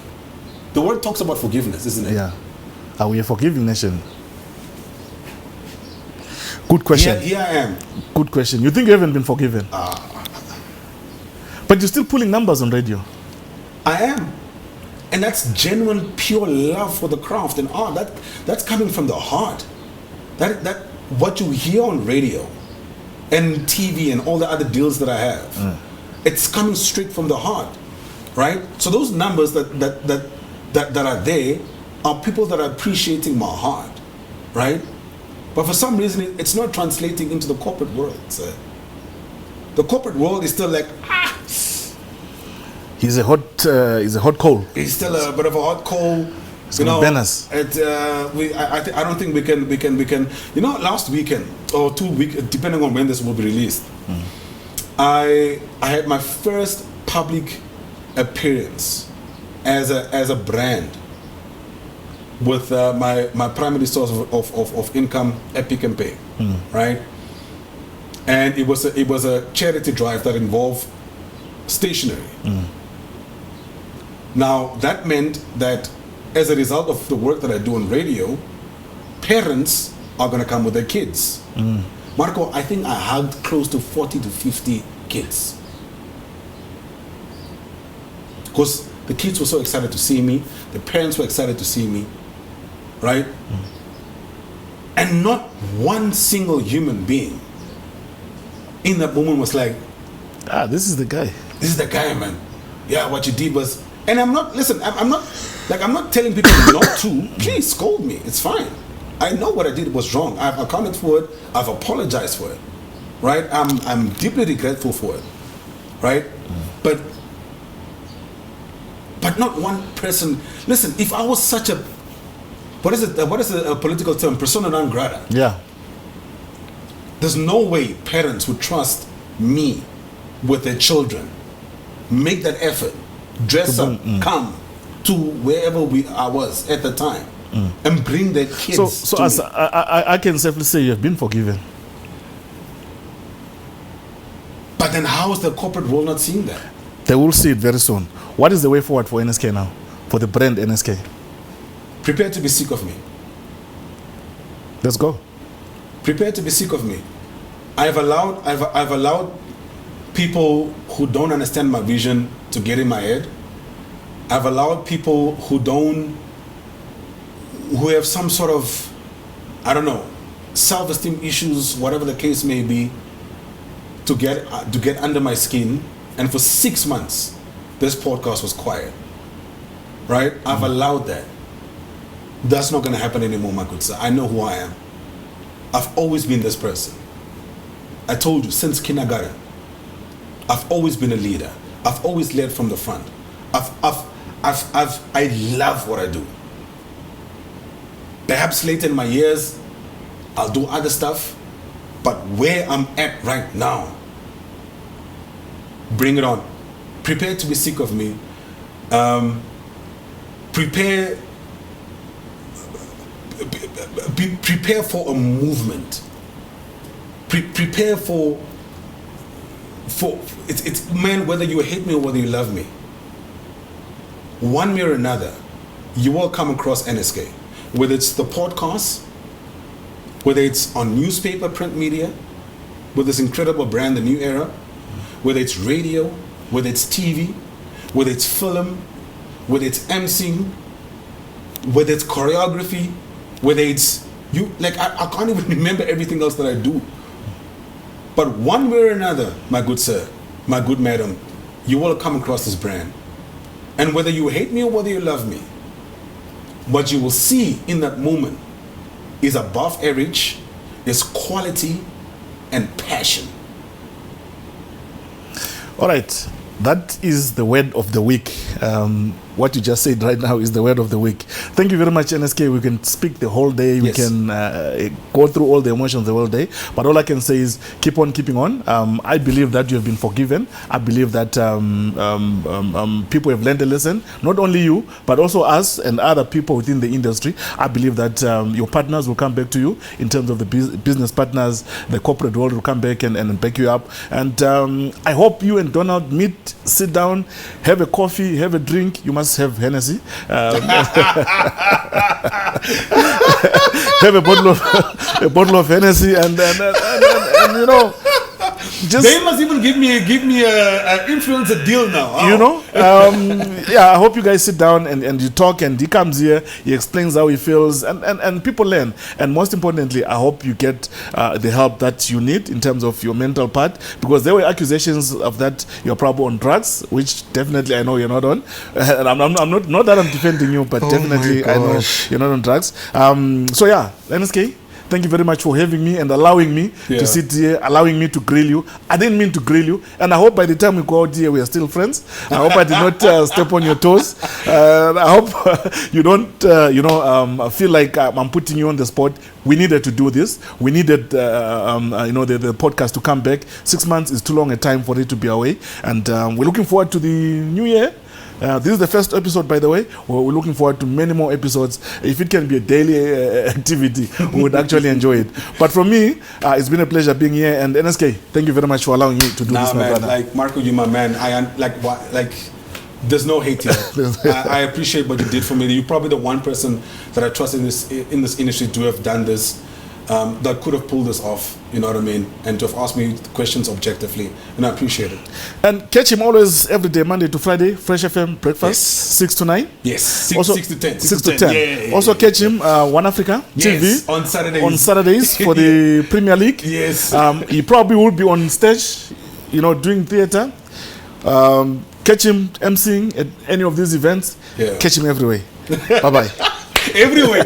The word talks about forgiveness, isn't it? Yeah. Are we a forgiving nation? Good question. Here I am. Good question. You think you haven't been forgiven? But you're still pulling numbers on radio. I am. And that's genuine, pure love for the craft and art. That's coming from the heart. That what you hear on radio and TV and all the other deals that I have, it's coming straight from the heart, right? So those numbers that are there are people that are appreciating my heart, right? But for some reason, it's not translating into the corporate world. So the corporate world is still like, He's a hot coal. He's still a bit of a hot coal. You know, banners. I don't think we can. You know, last weekend or 2 weeks, depending on when this will be released, I had my first public appearance as a brand with my primary source of income, Epic and Pay, right? And it was a charity drive that involved stationery. Now that meant that as a result of the work that I do on radio, parents are going to come with their kids. Marco, I think I hugged close to 40 to 50 kids. Because the kids were so excited to see me, the parents were excited to see me, right? And not one single human being in that moment was like, this is the guy. This is the guy, man. Yeah, what you did was... And I'm not telling people not to. Please scold me. It's fine. I know what I did was wrong. I've accounted for it. I've apologized for it. Right? I'm deeply regretful for it. Right? But not one person. Listen, if I was such a... What is a political term? Persona non grata. Yeah. There's no way parents would trust me with their children. Make that effort. Dress up, come to wherever I was at the time, and bring their kids. So to as me. I can safely say you have been forgiven. But then how is the corporate world not seeing that? They will see it very soon. What is the way forward for NSK now, for the brand NSK? Prepare to be sick of me. Let's go. Prepare to be sick of me. I've allowed people who don't understand my vision to get in my head. I've allowed people who have some sort of, I don't know, self-esteem issues, whatever the case may be, to get under my skin. And for 6 months, this podcast was quiet. Right? I've allowed that. That's not going to happen anymore, my good sir. I know who I am. I've always been this person. I told you, since kindergarten, I've always been a leader. I've always led from the front. I love what I do. Perhaps later in my years, I'll do other stuff, But where I'm at right now, bring it on. Prepare to be sick of me. Prepare for a movement. Prepare for it's man, whether you hate me or whether you love me, one way or another, you will come across NSK. Whether it's the podcast, whether it's on newspaper, print media, with this incredible brand, The New Era, whether it's radio, whether it's TV, whether it's film, whether it's emceeing, whether it's choreography, whether it's you, like I can't even remember everything else that I do. But one way or another, my good sir, my good madam, you will come across this brand. And whether you hate me or whether you love me, what you will see in that moment is above average, is quality and passion. All right, that is the word of the week. What you just said right now is the word of the week. Thank you very much, NSK. We can speak the whole day. We can go through all the emotions the whole day. But all I can say is keep on keeping on. I believe that you have been forgiven. I believe that people have learned a lesson. Not only you, but also us and other people within the industry. I believe that your partners will come back to you in terms of the business partners. The corporate world will come back and back you up. And I hope you and Donald meet, sit down, have a coffee, have a drink. You must have Hennessy. Have a bottle of Hennessy and you know, just they must even give me a influencer deal now. You know, yeah. I hope you guys sit down and you talk, and he comes here, he explains how he feels, and people learn. And most importantly, I hope you get the help that you need in terms of your mental part, because there were accusations of that you're probably on drugs, which definitely I know you're not on. And I'm not that I'm defending you, but definitely I know you're not on drugs. So yeah, NSK. Thank you very much for having me and allowing me to sit here, allowing me to grill you. I didn't mean to grill you, and I hope by the time we go out here, we are still friends. I hope I did not step on your toes. I hope you don't, feel like I'm putting you on the spot. We needed to do this. We needed, the podcast to come back. 6 months is too long a time for it to be away, and we're looking forward to the new year. This is the first episode, by the way. We're looking forward to many more episodes. If it can be a daily activity, we would actually enjoy it. But for me, it's been a pleasure being here. And NSK, thank you very much for allowing me to do this, my man, brother. like Marco, you're my man. There's no hate here. I appreciate what you did for me. You're probably the one person that I trust in this industry to have done this. That could have pulled this off, you know what I mean, and to have asked me questions objectively, and I appreciate it. And catch him always every day, Monday to Friday, Fresh FM breakfast, 6 to 9. Yes, 6 to 10. 6 to 10. Yeah. Also catch him, One Africa TV on Saturdays for the Premier League. Yes. He probably will be on stage, doing theater. Catch him emceeing at any of these events. Yeah. Catch him everywhere. Bye-bye. Everywhere.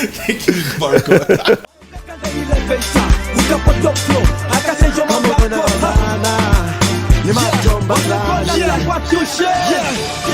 Thank you, Marco. Yeah.